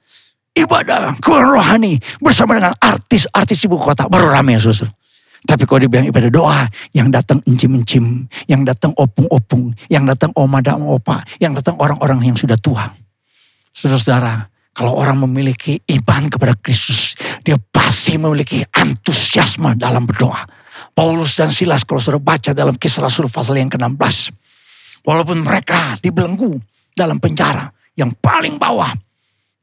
Ibadah keluar rohani bersama dengan artis-artis ibu kota baru ramai saudara. Tapi kalau dibilang ibadah doa, yang datang encim-encim, yang datang opung-opung, yang datang oma dan opa, yang datang orang-orang yang sudah tua. Saudara-saudara, kalau orang memiliki iman kepada Kristus, dia pasti memiliki antusiasme dalam berdoa. Paulus dan Silas kalau saudara baca dalam Kisah Rasul pasal yang ke-16. Walaupun mereka dibelenggu dalam penjara yang paling bawah,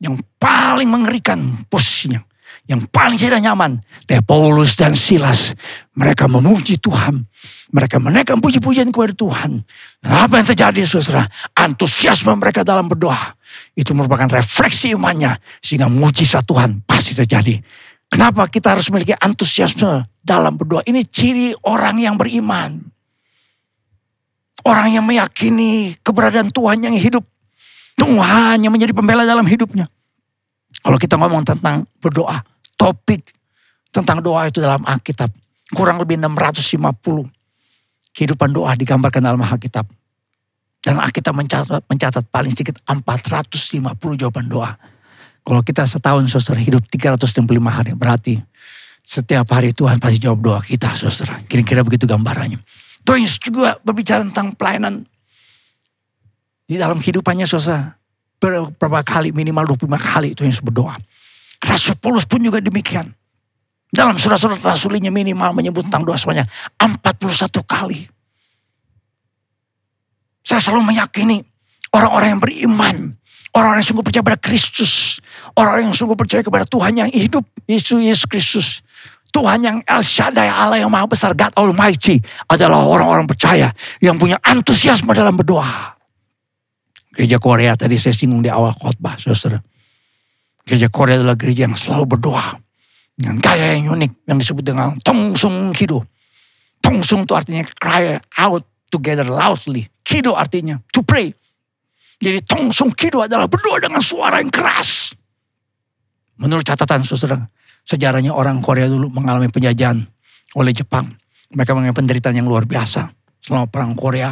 yang paling mengerikan posisinya, yang paling tidak nyaman. Tapi Paulus dan Silas, mereka memuji Tuhan. Mereka menaikkan puji-pujian kepada Tuhan. Dan apa yang terjadi saudara? Antusiasme mereka dalam berdoa. Itu merupakan refleksi imannya. Sehingga mujizat Tuhan pasti terjadi. Kenapa kita harus memiliki antusiasme dalam berdoa? Ini ciri orang yang beriman. Orang yang meyakini keberadaan Tuhan yang hidup. Tuhan yang menjadi pembela dalam hidupnya. Kalau kita ngomong tentang berdoa, topik tentang doa itu dalam Alkitab. Kurang lebih 650 kehidupan doa digambarkan dalam Alkitab. Dan Alkitab mencatat paling sedikit 450 jawaban doa. Kalau kita setahun saudara hidup 365 hari, berarti setiap hari Tuhan pasti jawab doa kita saudara. Kira-kira begitu gambarannya. Tuhan juga berbicara tentang pelayanan di dalam kehidupannya saudara. Berapa kali, minimal 25 kali itu yang berdoa. Rasul Paulus pun juga demikian. Dalam surat-surat rasulinya minimal menyebut tentang doa sebanyak 41 kali. Saya selalu meyakini orang-orang yang beriman, orang-orang yang sungguh percaya pada Kristus, orang-orang yang sungguh percaya kepada Tuhan yang hidup, Yesus Kristus. Tuhan yang El Shaddai, Allah yang Maha Besar, God Almighty adalah orang-orang percaya yang punya antusiasme dalam berdoa. Gereja Korea tadi saya singgung di awal khotbah, saudara. Gereja Korea adalah gereja yang selalu berdoa dengan gaya yang unik yang disebut dengan Tongsung Kido. Tongsung itu artinya cry out together loudly. Kido artinya to pray. Jadi Tongsung Kido adalah berdoa dengan suara yang keras. Menurut catatan saudara, sejarahnya orang Korea dulu mengalami penjajahan oleh Jepang. Mereka mengalami penderitaan yang luar biasa selama perang Korea.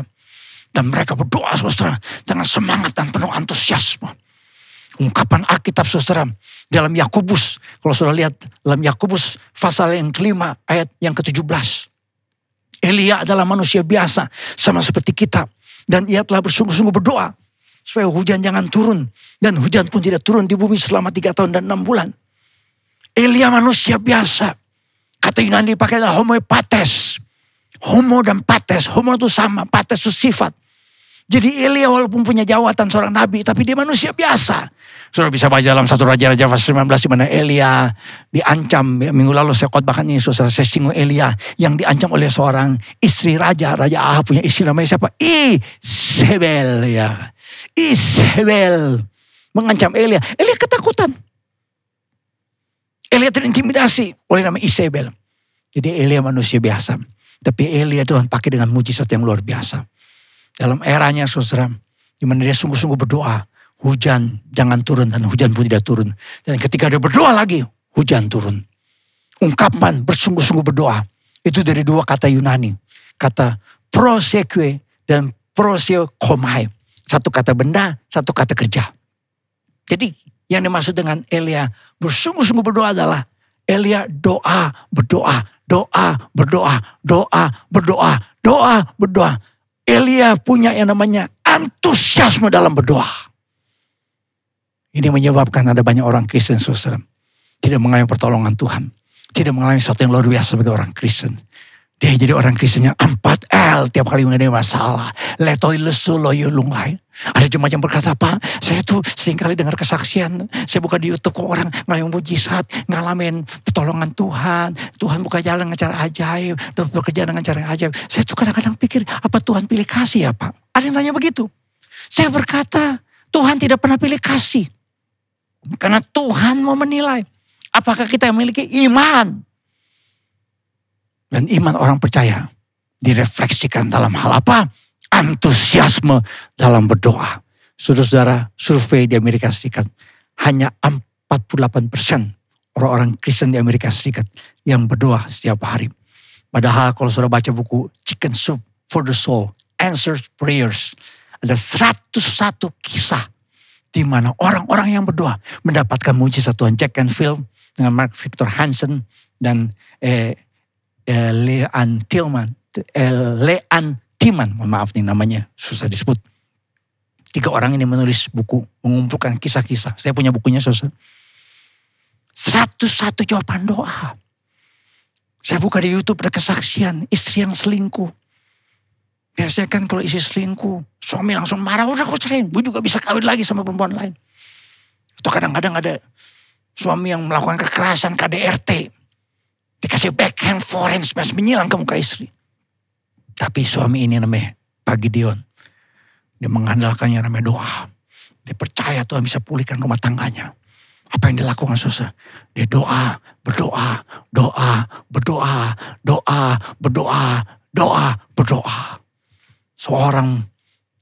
Dan mereka berdoa saudara dengan semangat dan penuh antusiasme. Ungkapan Alkitab saudara dalam Yakobus. Kalau saudara lihat dalam Yakobus pasal yang kelima ayat yang ke-17. Elia adalah manusia biasa sama seperti kita. Dan ia telah bersungguh-sungguh berdoa supaya hujan jangan turun. Dan hujan pun tidak turun di bumi selama 3 tahun dan 6 bulan. Elia manusia biasa. Kata Yunani dipakai adalah homoepates. Homo dan pates. Homo itu sama, pates itu sifat. Jadi Elia walaupun punya jawatan seorang nabi, tapi dia manusia biasa. Saudara bisa baca dalam 1 Raja-Raja pasal 19 di mana Elia diancam. Minggu lalu saya khotbahkan ini, saudara, saya singgung Elia yang diancam oleh seorang istri raja. Raja Ahab punya istri namanya siapa? Isabel ya. Isabel mengancam Elia. Elia ketakutan. Elia terintimidasi oleh nama Isabel. Jadi Elia manusia biasa. Tapi Elia Tuhan pakai dengan mujizat yang luar biasa. Dalam eranya saudara, di mana dia sungguh-sungguh berdoa, hujan jangan turun dan hujan pun tidak turun. Dan ketika dia berdoa lagi, hujan turun. Ungkapan bersungguh-sungguh berdoa, itu dari 2 kata Yunani. Kata proseque dan prosekomai. 1 kata benda, 1 kata kerja. Jadi yang dimaksud dengan Elia bersungguh-sungguh berdoa adalah Elia doa, berdoa, doa, berdoa, doa, berdoa, doa, berdoa. Elia punya yang namanya antusiasme dalam berdoa. Ini menyebabkan ada banyak orang Kristen saudara tidak mengalami pertolongan Tuhan. Tidak mengalami sesuatu yang luar biasa sebagai orang Kristen. Dia jadi orang Kristen yang 4L tiap kali mengalami masalah. Letoi lesu loyo lunglai. Ada jemaat yang berkata, Pak, saya tuh seringkali dengar kesaksian. Saya buka di YouTube kok orang ngalamin mujizat, ngalamin pertolongan Tuhan. Tuhan buka jalan dengan cara ajaib, dan bekerja dengan cara yang ajaib. Saya tuh kadang-kadang pikir, apa Tuhan pilih kasih ya Pak? Ada yang tanya begitu. Saya berkata, Tuhan tidak pernah pilih kasih. Karena Tuhan mau menilai apakah kita memiliki iman. Dan iman orang percaya direfleksikan dalam hal apa? Antusiasme dalam berdoa. Saudara-saudara, survei di Amerika Serikat, hanya 48% orang-orang Kristen di Amerika Serikat yang berdoa setiap hari. Padahal kalau saudara baca buku Chicken Soup for the Soul, Answered Prayers, ada 101 kisah di mana orang-orang yang berdoa mendapatkan mujizat Tuhan. Jack Canfield dengan Mark Victor Hansen dan Leanne Tillman, mohon maaf nih namanya susah disebut. 3 orang ini menulis buku, mengumpulkan kisah-kisah. Saya punya bukunya, saudara. 101 jawaban doa. Saya buka di YouTube, ada kesaksian istri yang selingkuh. Biasanya kan kalau istri selingkuh, suami langsung marah, udah aku ceraiin. Gue juga bisa kawin lagi sama perempuan lain. Atau kadang-kadang ada suami yang melakukan kekerasan KDRT. Dikasih backhand forehand, menyilang ke muka istri. Tapi suami ini namanya Pak Gideon. Dia mengandalkannya namanya doa. Dia percaya Tuhan bisa pulihkan rumah tangganya. Apa yang dilakukan, saudara? Dia doa, berdoa, doa, berdoa, doa, berdoa, doa, berdoa. Seorang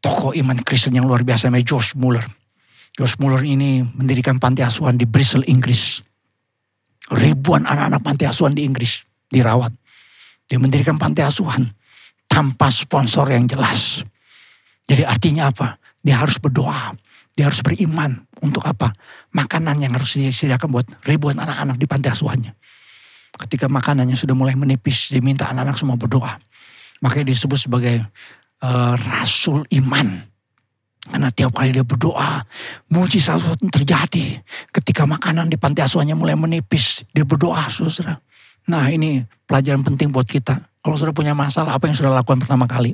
tokoh iman Kristen yang luar biasa namanya George Muller. George Muller ini mendirikan panti asuhan di Bristol, Inggris. Ribuan anak-anak panti asuhan di Inggris dirawat. Dia mendirikan panti asuhan tanpa sponsor yang jelas. Jadi artinya apa? Dia harus berdoa. Dia harus beriman. Untuk apa? Makanan yang harus disediakan buat ribuan anak-anak di panti asuhannya. Ketika makanannya sudah mulai menipis, dia minta anak-anak semua berdoa. Makanya disebut sebagai rasul iman. Karena tiap kali dia berdoa, mujizat terjadi. Ketika makanan di panti asuhannya mulai menipis, dia berdoa, saudara. Nah, ini pelajaran penting buat kita. Kalau saudara punya masalah, apa yang saudara lakukan pertama kali?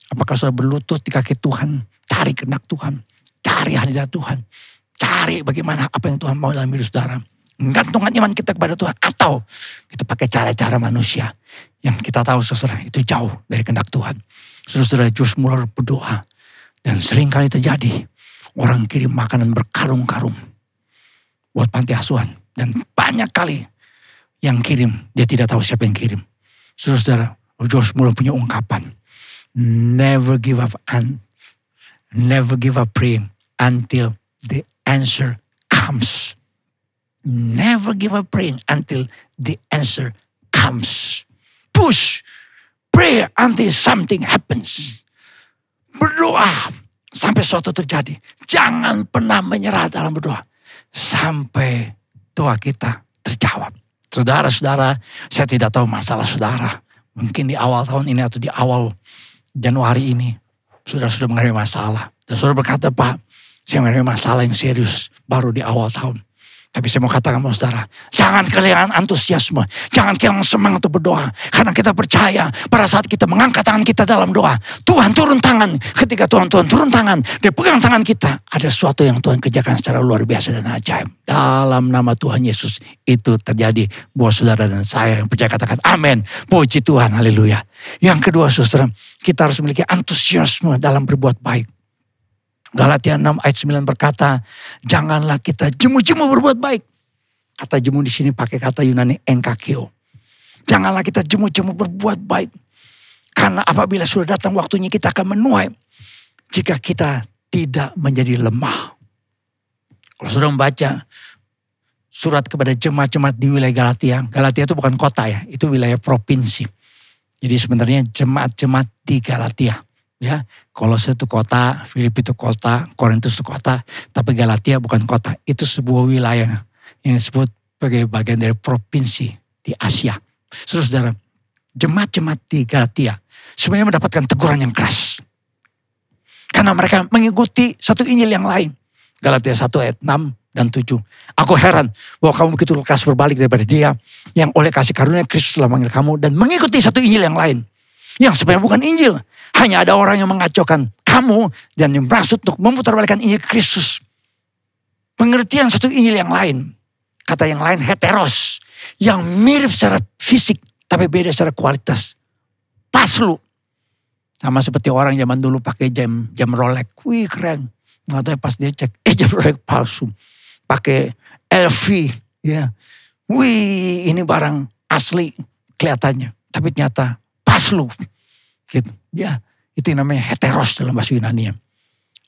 Apakah saudara berlutut di kaki Tuhan, cari kehendak Tuhan, cari hadirat Tuhan, cari bagaimana apa yang Tuhan mau dalam hidup saudara. Menggantungkan iman kita kepada Tuhan, atau kita pakai cara-cara manusia yang kita tahu, saudara, itu jauh dari kehendak Tuhan. Saudara, George Muller berdoa, dan sering kali terjadi orang kirim makanan berkarung-karung buat panti asuhan, dan banyak kali yang kirim dia tidak tahu siapa yang kirim. Saudara, George Muller punya ungkapan, never give up praying until the answer comes. Never give up praying until the answer comes. Push, pray until something happens. Berdoa sampai sesuatu terjadi. Jangan pernah menyerah dalam berdoa sampai doa kita terjawab. Saudara-saudara, saya tidak tahu masalah saudara. Mungkin di awal tahun ini atau di awal Januari ini, saudara sudah mengalami masalah. Dan saudara berkata, Pak, saya mengalami masalah yang serius baru di awal tahun. Tapi saya mau katakan sama saudara, jangan kehilangan antusiasme, jangan kehilangan semangat untuk berdoa. Karena kita percaya pada saat kita mengangkat tangan kita dalam doa, Tuhan turun tangan. Ketika Tuhan turun tangan, dia pegang tangan kita. Ada sesuatu yang Tuhan kerjakan secara luar biasa dan ajaib. Dalam nama Tuhan Yesus, itu terjadi buat saudara dan saya yang percaya, katakan amin. Puji Tuhan, haleluya. Yang kedua, saudara, kita harus memiliki antusiasme dalam berbuat baik. Galatia 6 ayat 9 berkata, janganlah kita jemu-jemu berbuat baik. Kata jemu di sini pakai kata Yunani enkakeo. Janganlah kita jemu-jemu berbuat baik. Karena apabila sudah datang waktunya kita akan menuai jika kita tidak menjadi lemah. Kalau sudah membaca surat kepada jemaat-jemaat di wilayah Galatia. Galatia itu bukan kota ya, itu wilayah provinsi. Jadi sebenarnya jemaat-jemaat di Galatia. Ya, Kolose itu kota, Filipi itu kota, Korintus itu kota, tapi Galatia bukan kota. Itu sebuah wilayah yang disebut sebagai bagian dari provinsi di Asia. Saudara, jemaat-jemaat di Galatia sebenarnya mendapatkan teguran yang keras. Karena mereka mengikuti satu Injil yang lain. Galatia 1 ayat 6 dan 7. Aku heran bahwa kamu begitu lekas berbalik daripada dia yang oleh kasih karunia Kristus telah memanggil kamu dan mengikuti satu Injil yang lain. Yang sebenarnya bukan Injil. Hanya ada orang yang mengacaukan kamu dan yang bermaksud untuk memutarbalikkan Injil Kristus. Pengertian satu Injil yang lain. Kata yang lain heteros. Yang mirip secara fisik tapi beda secara kualitas. Paslu. Sama seperti orang zaman dulu pakai jam Rolex. Wih keren. Nggak tahu pas dia cek. Jam Rolex palsu. Pakai LV. Ya. Wih ini barang asli kelihatannya. Tapi ternyata paslu. Gitu. Ya, itu namanya heteros dalam bahasa Yunani.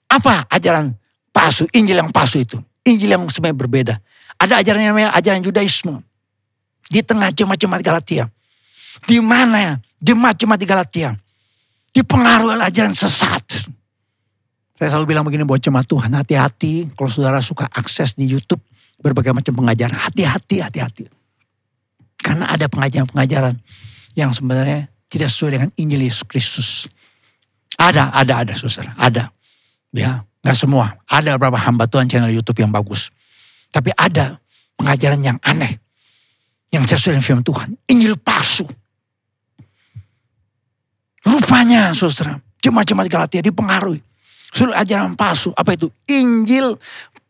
Apa ajaran palsu, Injil yang palsu itu? Injil yang sebenarnya berbeda. Ada ajaran yang namanya ajaran Yudaisme. Di tengah jemaat-jemaat Galatia. Di mana jemaat-jemaat di Galatia dipengaruhi oleh ajaran sesat. Saya selalu bilang begini buat jemaat Tuhan, hati-hati kalau saudara suka akses di YouTube berbagai macam pengajaran. Hati-hati. Karena ada pengajaran-pengajaran yang sebenarnya tidak sesuai dengan Injil Yesus Kristus. Ada saudara, ada. Ya, Gak semua. Ada beberapa hamba Tuhan channel YouTube yang bagus. Tapi ada pengajaran yang aneh. Yang sesuai dengan firman Tuhan. Injil palsu. Rupanya saudara, jemaat-jemaat Galatia dipengaruhi. Sudah ajaran palsu. Apa itu? Injil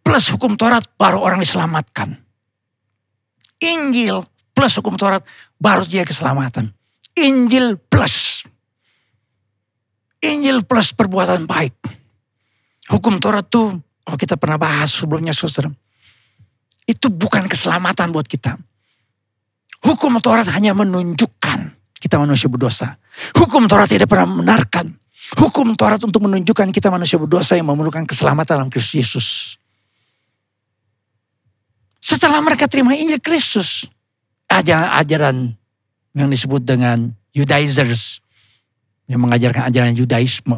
plus hukum Taurat baru orang diselamatkan. Injil plus hukum Taurat baru dia keselamatan. Injil plus perbuatan baik. Hukum Taurat itu, kalau kita pernah bahas sebelumnya saudara, itu bukan keselamatan buat kita. Hukum Taurat hanya menunjukkan kita manusia berdosa. Hukum Taurat tidak pernah membenarkan. Hukum Taurat untuk menunjukkan kita manusia berdosa yang memerlukan keselamatan dalam Kristus Yesus. Setelah mereka terima Injil Kristus, ajaran-ajaran yang disebut dengan Judaizers, yang mengajarkan ajaran Yudaisme.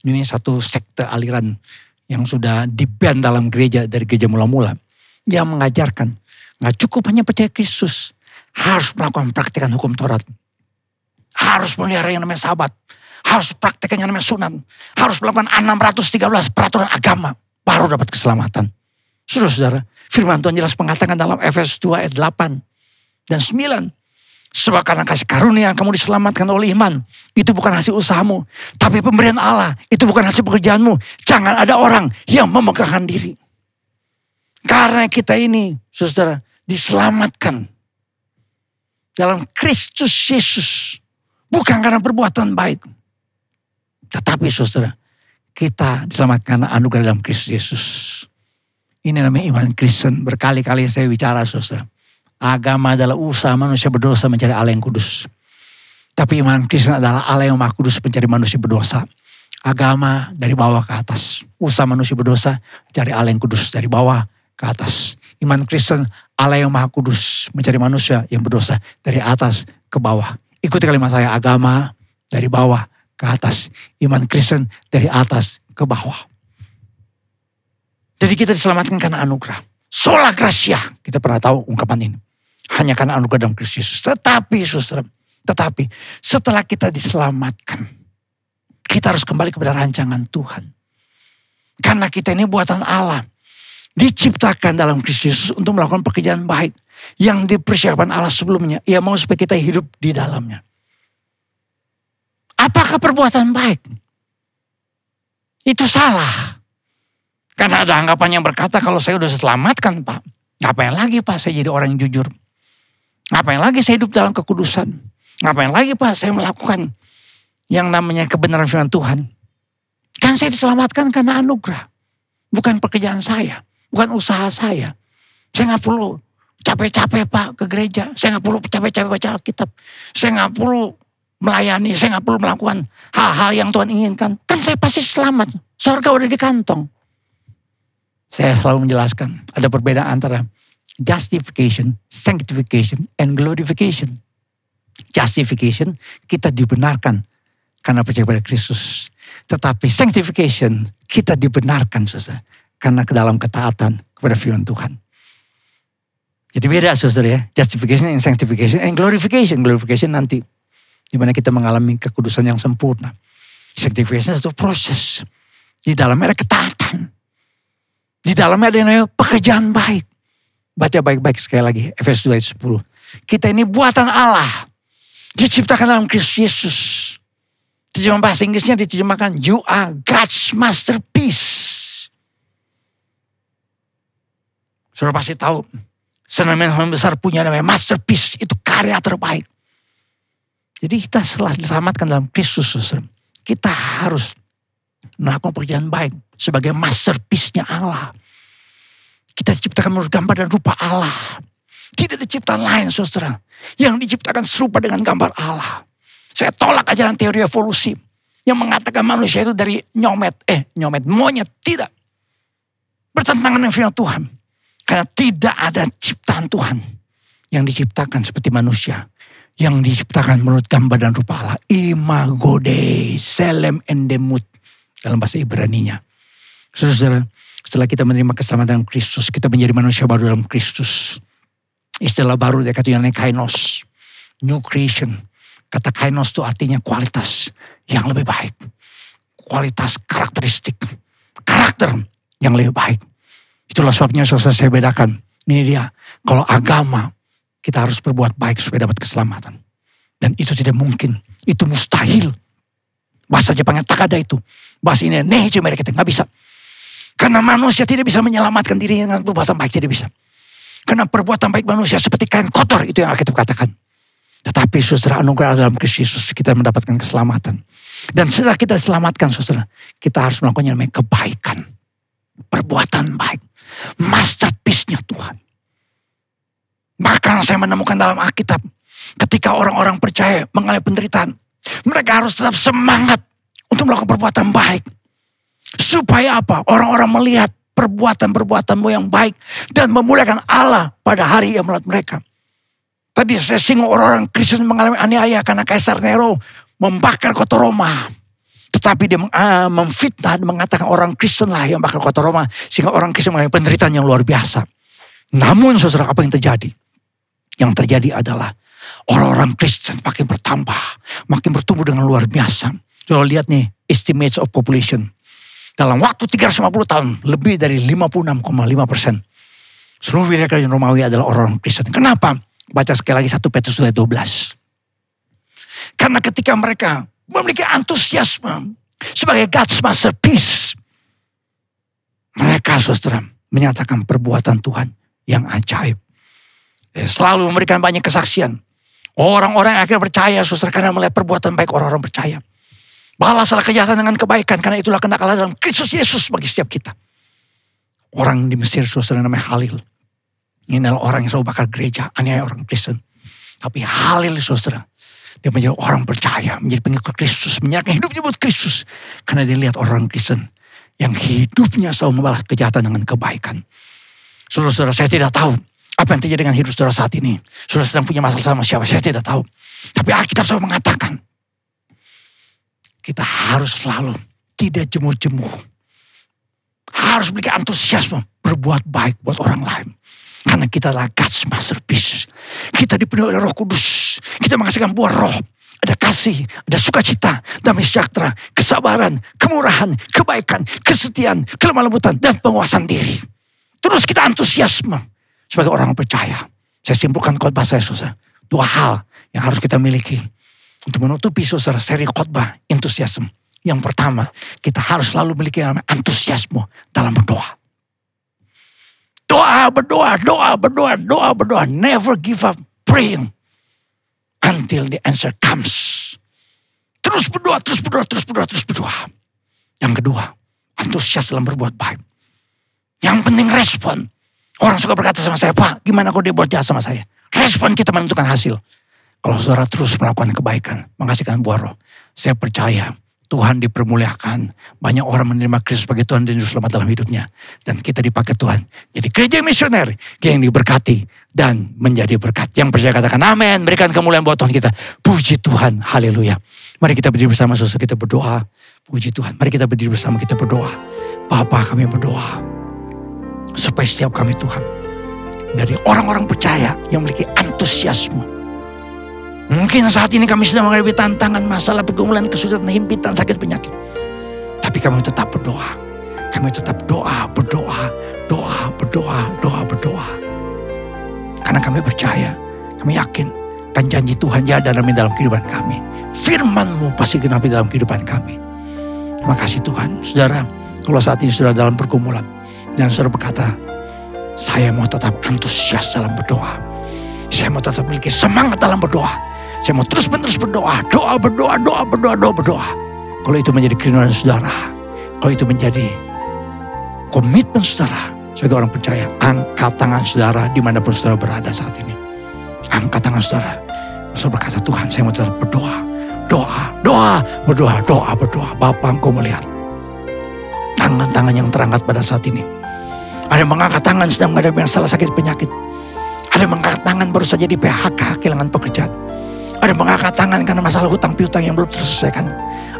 Ini satu sekte aliran yang sudah di-ban dalam gereja dari gereja mula-mula. Yang mengajarkan, gak cukup hanya percaya Kristus. Harus melakukan praktikan hukum Taurat. Harus melihara yang namanya sabat. Harus praktikan yang namanya sunat. Harus melakukan 613 peraturan agama. Baru dapat keselamatan. Saudara-saudara, firman Tuhan jelas mengatakan dalam Efesus 2 ayat 8 dan 9. Sebab karena kasih karunia kamu diselamatkan oleh iman. Itu bukan hasil usahamu. Tapi pemberian Allah. Itu bukan hasil pekerjaanmu. Jangan ada orang yang memegahkan diri. Karena kita ini, saudara, diselamatkan dalam Kristus Yesus. Bukan karena perbuatan baik. Tetapi saudara, kita diselamatkan karena anugerah dalam Kristus Yesus. Ini namanya iman Kristen. Berkali-kali saya bicara saudara. Agama adalah usaha manusia berdosa mencari Allah yang kudus. Tapi iman Kristen adalah Allah yang maha kudus mencari manusia berdosa. Agama dari bawah ke atas. Usaha manusia berdosa mencari Allah yang kudus dari bawah ke atas. Iman Kristen Allah yang maha kudus mencari manusia yang berdosa dari atas ke bawah. Ikuti kalimat saya, agama dari bawah ke atas. Iman Kristen dari atas ke bawah. Jadi kita diselamatkan karena anugerah. Sola gratia, kita pernah tahu ungkapan ini. Hanya karena anugerah dalam Kristus Yesus. Tetapi setelah kita diselamatkan, kita harus kembali kepada rancangan Tuhan. Karena kita ini buatan Allah. Diciptakan dalam Kristus Yesus untuk melakukan pekerjaan baik. Yang dipersiapkan Allah sebelumnya. Ia mau supaya kita hidup di dalamnya. Apakah perbuatan baik? Itu salah. Karena ada anggapan yang berkata kalau saya udah diselamatkan Pak. Ngapain lagi Pak saya jadi orang yang jujur? Ngapain lagi saya hidup dalam kekudusan? Ngapain lagi Pak saya melakukan yang namanya kebenaran firman Tuhan? Kan saya diselamatkan karena anugerah. Bukan pekerjaan saya. Bukan usaha saya. Saya gak perlu capek-capek Pak ke gereja. Saya gak perlu capek-capek baca Alkitab. Saya gak perlu melayani. Saya gak perlu melakukan hal-hal yang Tuhan inginkan. Kan saya pasti selamat. Surga udah di kantong. Saya selalu menjelaskan ada perbedaan antara justification, sanctification, and glorification. Justification, kita dibenarkan karena percaya pada Kristus. Tetapi sanctification, kita dibenarkan saudara, karena ke dalam ketaatan kepada firman Tuhan. Jadi beda saudara ya, justification and sanctification and glorification. Glorification nanti, di mana kita mengalami kekudusan yang sempurna. Sanctification itu proses. Di dalamnya ada ketaatan. Di dalamnya ada yang namanya pekerjaan baik. Baca baik-baik sekali lagi, Efesus 2 ayat 10. Kita ini buatan Allah. Diciptakan dalam Kristus Yesus. Terjemahan bahasa Inggrisnya diterjemahkan, you are God's masterpiece. Saudara pasti tahu, seniman besar punya namanya masterpiece, itu karya terbaik. Jadi kita setelah diselamatkan dalam Kristus, saudara, kita harus melakukan pekerjaan baik sebagai masterpiece-nya Allah. Kita diciptakan menurut gambar dan rupa Allah. Tidak ada ciptaan lain saudara yang diciptakan serupa dengan gambar Allah. Saya tolak ajaran teori evolusi yang mengatakan manusia itu dari monyet. Tidak. Bertentangan dengan firman Tuhan. Karena tidak ada ciptaan Tuhan yang diciptakan seperti manusia. Yang diciptakan menurut gambar dan rupa Allah. Imago Dei, Selem Endemut. Dalam bahasa Ibrani-nya. Saudara, setelah kita menerima keselamatan dalam Kristus, kita menjadi manusia baru dalam Kristus. Istilah baru dia katanya kainos, new creation. Kata kainos itu artinya kualitas yang lebih baik. Kualitas karakteristik. Karakter karakter yang lebih baik. Itulah sebabnya saya bedakan. Ini dia, kalau agama kita harus berbuat baik supaya dapat keselamatan. Dan itu tidak mungkin, itu mustahil. Bahasa Jepangnya tak ada itu. Bahasa ini neji mereka nggak bisa. Karena manusia tidak bisa menyelamatkan dirinya dengan perbuatan baik, tidak bisa. Karena perbuatan baik manusia seperti kain kotor, itu yang Alkitab katakan. Tetapi saudara, anugerah dalam Kristus Yesus kita mendapatkan keselamatan. Dan setelah kita diselamatkan saudara, kita harus melakukan yang namanya kebaikan. Perbuatan baik. Masterpiece-nya Tuhan. Bahkan saya menemukan dalam Alkitab, ketika orang-orang percaya mengalami penderitaan, mereka harus tetap semangat untuk melakukan perbuatan baik. Supaya apa? Orang-orang melihat perbuatan-perbuatanmu yang baik dan memuliakan Allah pada hari yang melihat mereka. Tadi saya singgung orang-orang Kristen mengalami aniaya karena Kaisar Nero membakar kota Roma. Tetapi dia memfitnah dan mengatakan orang Kristen lah yang bakar kota Roma. Sehingga orang Kristen mengalami penderitaan yang luar biasa. Namun saudara, apa yang terjadi? Yang terjadi adalah orang-orang Kristen makin bertambah. Makin bertumbuh dengan luar biasa. Saudara lihat nih, estimates of population. Dalam waktu 350 tahun, lebih dari 56,5%. Seluruh wilayah kerajaan Romawi adalah orang Kristen. Kenapa? Baca sekali lagi 1 Petrus 12. Karena ketika mereka memiliki antusiasme sebagai God's masterpiece, mereka saudara menyatakan perbuatan Tuhan yang ajaib. Selalu memberikan banyak kesaksian. Orang-orang yang akhirnya percaya saudara karena melihat perbuatan baik orang-orang percaya. Balaslah kejahatan dengan kebaikan, karena itulah kehendak Allah dalam Kristus Yesus bagi setiap kita. Orang di Mesir saudara namanya Halil. Ini adalah orang yang selalu bakar gereja, aniaya orang Kristen. Tapi Halil saudara, dia menjadi orang percaya, menjadi pengikut Kristus, menyerahkan hidupnya buat Kristus. Karena dia lihat orang Kristen yang hidupnya selalu membalas kejahatan dengan kebaikan. Saudara-saudara, saya tidak tahu apa yang terjadi dengan hidup saudara saat ini. Saudara sedang punya masalah sama siapa, saya tidak tahu. Tapi Alkitab selalu mengatakan, kita harus selalu tidak jemu-jemu. Harus memiliki antusiasme berbuat baik buat orang lain. Karena kita adalah God's masterpiece. Kita dipenuhi oleh Roh Kudus. Kita menghasilkan buah roh. Ada kasih, ada sukacita, damai sejahtera, kesabaran, kemurahan, kebaikan, kesetiaan, kelemah lembutan, dan penguasaan diri. Terus kita antusiasme sebagai orang percaya. Saya simpulkan khotbah saya saudara. 2 hal yang harus kita miliki untuk menutupi saudara seri khotbah antusiasme. Yang pertama, kita harus selalu memiliki antusiasme dalam berdoa. Berdoa. Never give up praying until the answer comes. Terus berdoa. Yang kedua, antusias dalam berbuat baik. Yang penting respon. Orang suka berkata sama saya, Pak, gimana kalau dia buat jahat sama saya? Respon kita menentukan hasil. Kalau saudara terus melakukan kebaikan, menghasilkan buah roh, saya percaya Tuhan dipermuliakan. Banyak orang menerima Kristus sebagai Tuhan dan Juru Selamat dalam hidupnya. Dan kita dipakai Tuhan. Jadi gereja misioner yang diberkati dan menjadi berkat. Yang percaya katakan amin. Berikan kemuliaan buat Tuhan kita. Puji Tuhan. Haleluya. Mari kita berdiri bersama saudara, kita berdoa. Puji Tuhan. Mari kita berdiri bersama, kita berdoa. Bapa, kami berdoa. Supaya setiap kami Tuhan, dari orang-orang percaya yang memiliki antusiasme. Mungkin saat ini kami sedang menghadapi tantangan, masalah, pergumulan, kesulitan, himpitan, sakit, penyakit. Tapi kami tetap berdoa. Kami tetap berdoa. Karena kami percaya, kami yakin, kan janji Tuhan ada dalam kehidupan kami. Firman-Mu pasti genapi dalam kehidupan kami. Terima kasih Tuhan. Saudara, kalau saat ini saudara dalam pergumulan, dan saudara berkata, saya mau tetap antusias dalam berdoa. Saya mau tetap memiliki semangat dalam berdoa. Saya mau terus-menerus berdoa. Berdoa. Kalau itu menjadi kerinduan saudara, kalau itu menjadi komitmen saudara sebagai orang percaya, angkat tangan saudara dimanapun saudara berada saat ini. Angkat tangan saudara. Saudara berkata, Tuhan, saya mau tetap berdoa. Berdoa. Bapa, Engkau melihat tangan-tangan yang terangkat pada saat ini. Ada yang mengangkat tangan sedang menghadapi masalah sakit penyakit. Ada yang mengangkat tangan baru saja di PHK, kehilangan pekerjaan. Ada yang mengangkat tangan karena masalah hutang piutang yang belum terselesaikan.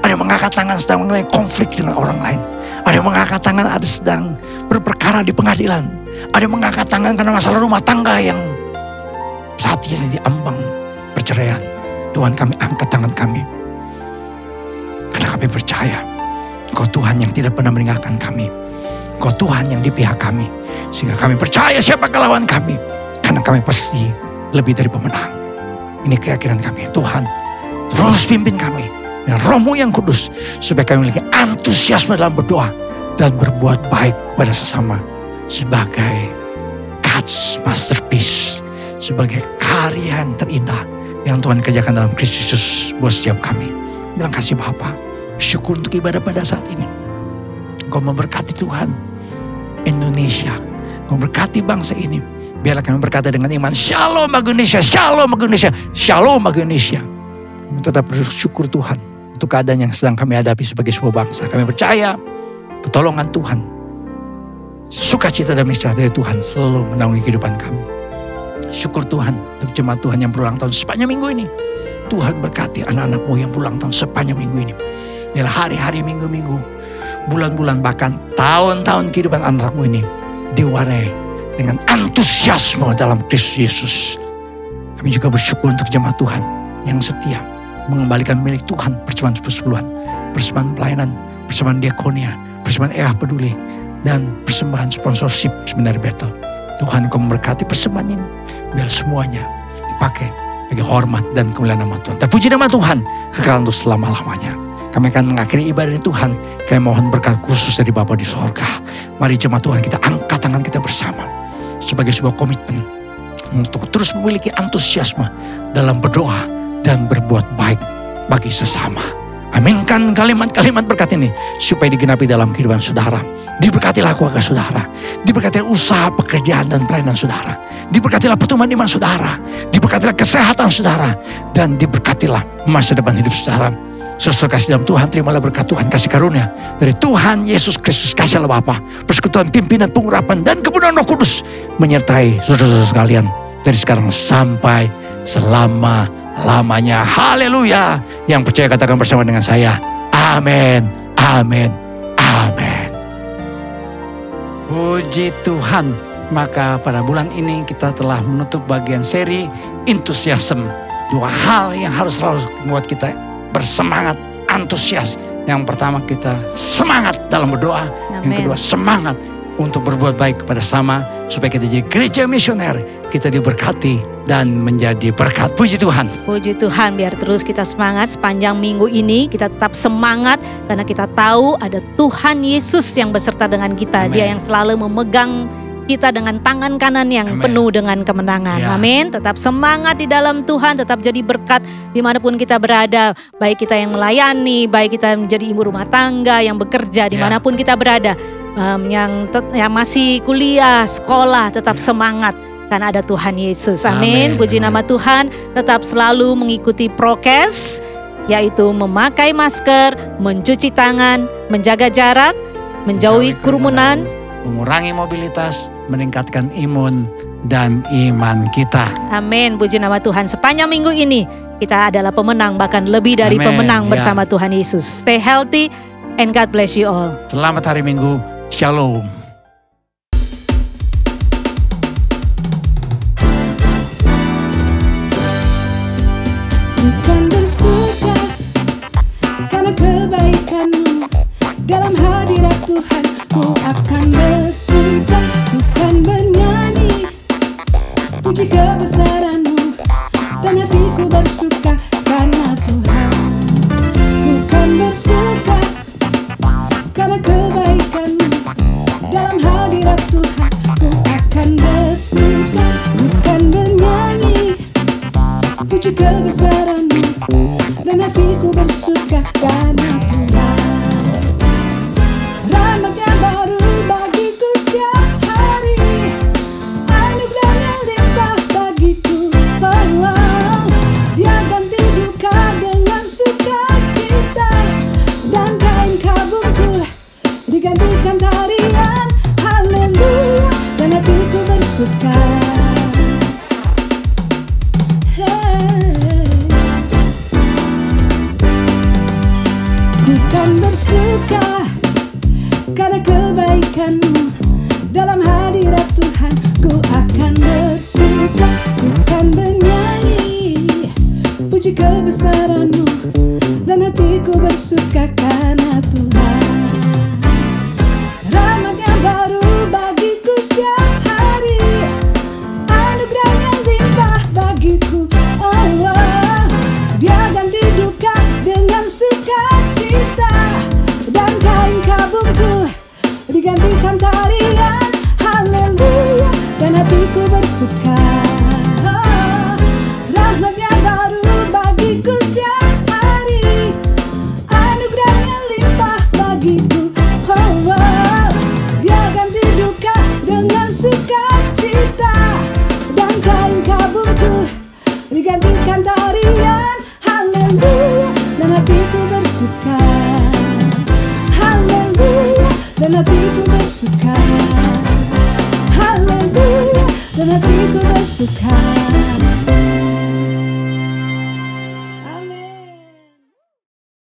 Ada yang mengangkat tangan sedang mengenai konflik dengan orang lain. Ada yang mengangkat tangan ada sedang berperkara di pengadilan. Ada yang mengangkat tangan karena masalah rumah tangga yang saat ini diambang perceraian. Tuhan, kami angkat tangan kami. Karena kami percaya Engkau Tuhan yang tidak pernah meninggalkan kami. Kau Tuhan yang di pihak kami. Sehingga kami percaya siapakah lawan kami. Karena kami pasti lebih dari pemenang. Ini keyakinan kami. Tuhan, terus pimpin kami dengan Roh-Mu yang kudus. Supaya kami memiliki antusiasme dalam berdoa. Dan berbuat baik kepada sesama. Sebagai God's masterpiece. Sebagai karya yang terindah. Yang Tuhan kerjakan dalam Kristus Yesus buat setiap kami. Terima kasih Bapa. Syukur untuk ibadah pada saat ini. Kau memberkati Tuhan Indonesia. Kau memberkati bangsa ini. Biarlah kami berkata dengan iman, Shalom bagi Indonesia, Shalom bagi Indonesia, Shalom bagi Indonesia. Tetap bersyukur Tuhan untuk keadaan yang sedang kami hadapi sebagai sebuah bangsa. Kami percaya pertolongan Tuhan, sukacita dan sejahtera Tuhan selalu menaungi kehidupan kami. Syukur Tuhan untuk jemaat Tuhan yang berulang tahun sepanjang minggu ini. Tuhan berkati anak-anak-Mu yang berulang tahun sepanjang minggu ini. Biarlah hari-hari, minggu-minggu, bulan-bulan, bahkan tahun-tahun kehidupan anak-anak-Mu ini diwarnai dengan antusiasme dalam Kristus Yesus. Kami juga bersyukur untuk jemaat Tuhan yang setia mengembalikan milik Tuhan persembahan 10-10-an, persembahan pelayanan, persembahan diakonia, persembahan peduli, dan persembahan sponsorship Seminari Bethel. Tuhan, Kau memberkati persembahan ini. Biar semuanya dipakai bagi hormat dan kemuliaan nama Tuhan. Terpuji nama Tuhan, kekal untuk selama-lamanya. Kami akan mengakhiri ibadah ini Tuhan. Kami mohon berkat khusus dari Bapa di sorga. Mari jemaat Tuhan kita angkat tangan kita bersama. Sebagai sebuah komitmen untuk terus memiliki antusiasme dalam berdoa dan berbuat baik bagi sesama. Aminkan kalimat-kalimat berkat ini supaya digenapi dalam kehidupan saudara. Diberkatilah keluarga saudara. Diberkatilah usaha, pekerjaan dan pelayanan saudara. Diberkatilah pertumbuhan iman saudara. Diberkatilah kesehatan saudara. Dan diberkatilah masa depan hidup saudara. Saudara kasih dalam Tuhan, terimalah berkat Tuhan, kasih karunia dari Tuhan Yesus Kristus, kasih Allah Bapa, persekutuan pimpinan, pengurapan dan kebenaran Roh Kudus menyertai saudara-saudara sekalian dari sekarang sampai selama-lamanya. Haleluya. Yang percaya katakan bersama dengan saya, amin, amin, amin. Puji Tuhan. Maka pada bulan ini kita telah menutup bagian seri Enthusiasm. Dua hal yang harus selalu membuat kita bersemangat, antusias. Yang pertama kita semangat dalam berdoa. Amen. Yang kedua semangat untuk berbuat baik kepada sama. Supaya kita jadi gereja misioner. Kita diberkati dan menjadi berkat. Puji Tuhan. Puji Tuhan, biar terus kita semangat sepanjang minggu ini. Kita tetap semangat karena kita tahu ada Tuhan Yesus yang beserta dengan kita. Amen. Dia yang selalu memegang kita dengan tangan kanan yang Amen. Penuh dengan kemenangan. Ya. Amin. Tetap semangat di dalam Tuhan, tetap jadi berkat dimanapun kita berada. Baik kita yang melayani, baik kita menjadi ibu rumah tangga, yang bekerja dimanapun kita berada. Yang masih kuliah, sekolah, tetap semangat. Karena ada Tuhan Yesus. Amin. Amin. Puji nama Tuhan. Tetap selalu mengikuti prokes, yaitu memakai masker, mencuci tangan, menjaga jarak, menjauhi kerumunan, mengurangi mobilitas, meningkatkan imun dan iman kita. Amin. Puji nama Tuhan. Sepanjang minggu ini kita adalah pemenang, bahkan lebih dari Amen. Pemenang bersama Tuhan Yesus. Stay healthy and God bless you all. Selamat hari Minggu. Shalom. Bukan bersuka karena kebaikan-Mu, dalam hadirat Tuhan ku akan bersuka. Bukan bernyanyi puji kebesaran-Mu, dan hatiku bersuka karena Tuhan. Bukan bersuka karena kebaikan-Mu, dalam hadirat Tuhan ku akan bersuka. Bukan bernyanyi puji kebesaran-Mu, dan hatiku bersuka karena Tuhan. Rahmat-Nya baru bagiku setiap hari, anugerah-Nya limpah bagiku. Oh, Dia ganti duka dengan sukacita, dan kain kabungku digantikan tarian. Haleluya, dan hatiku bersuka. Bukan bersuka karena kebaikan-Mu, dalam hadirat Tuhan ku akan bersuka. Bukan bernyanyi puji kebesaran-Mu, dan hatiku bersuka karena Tuhan. Rahmat-Nya bersuka. Haleluya, dan hatiku bersuka. Haleluya, dan hatiku bersuka.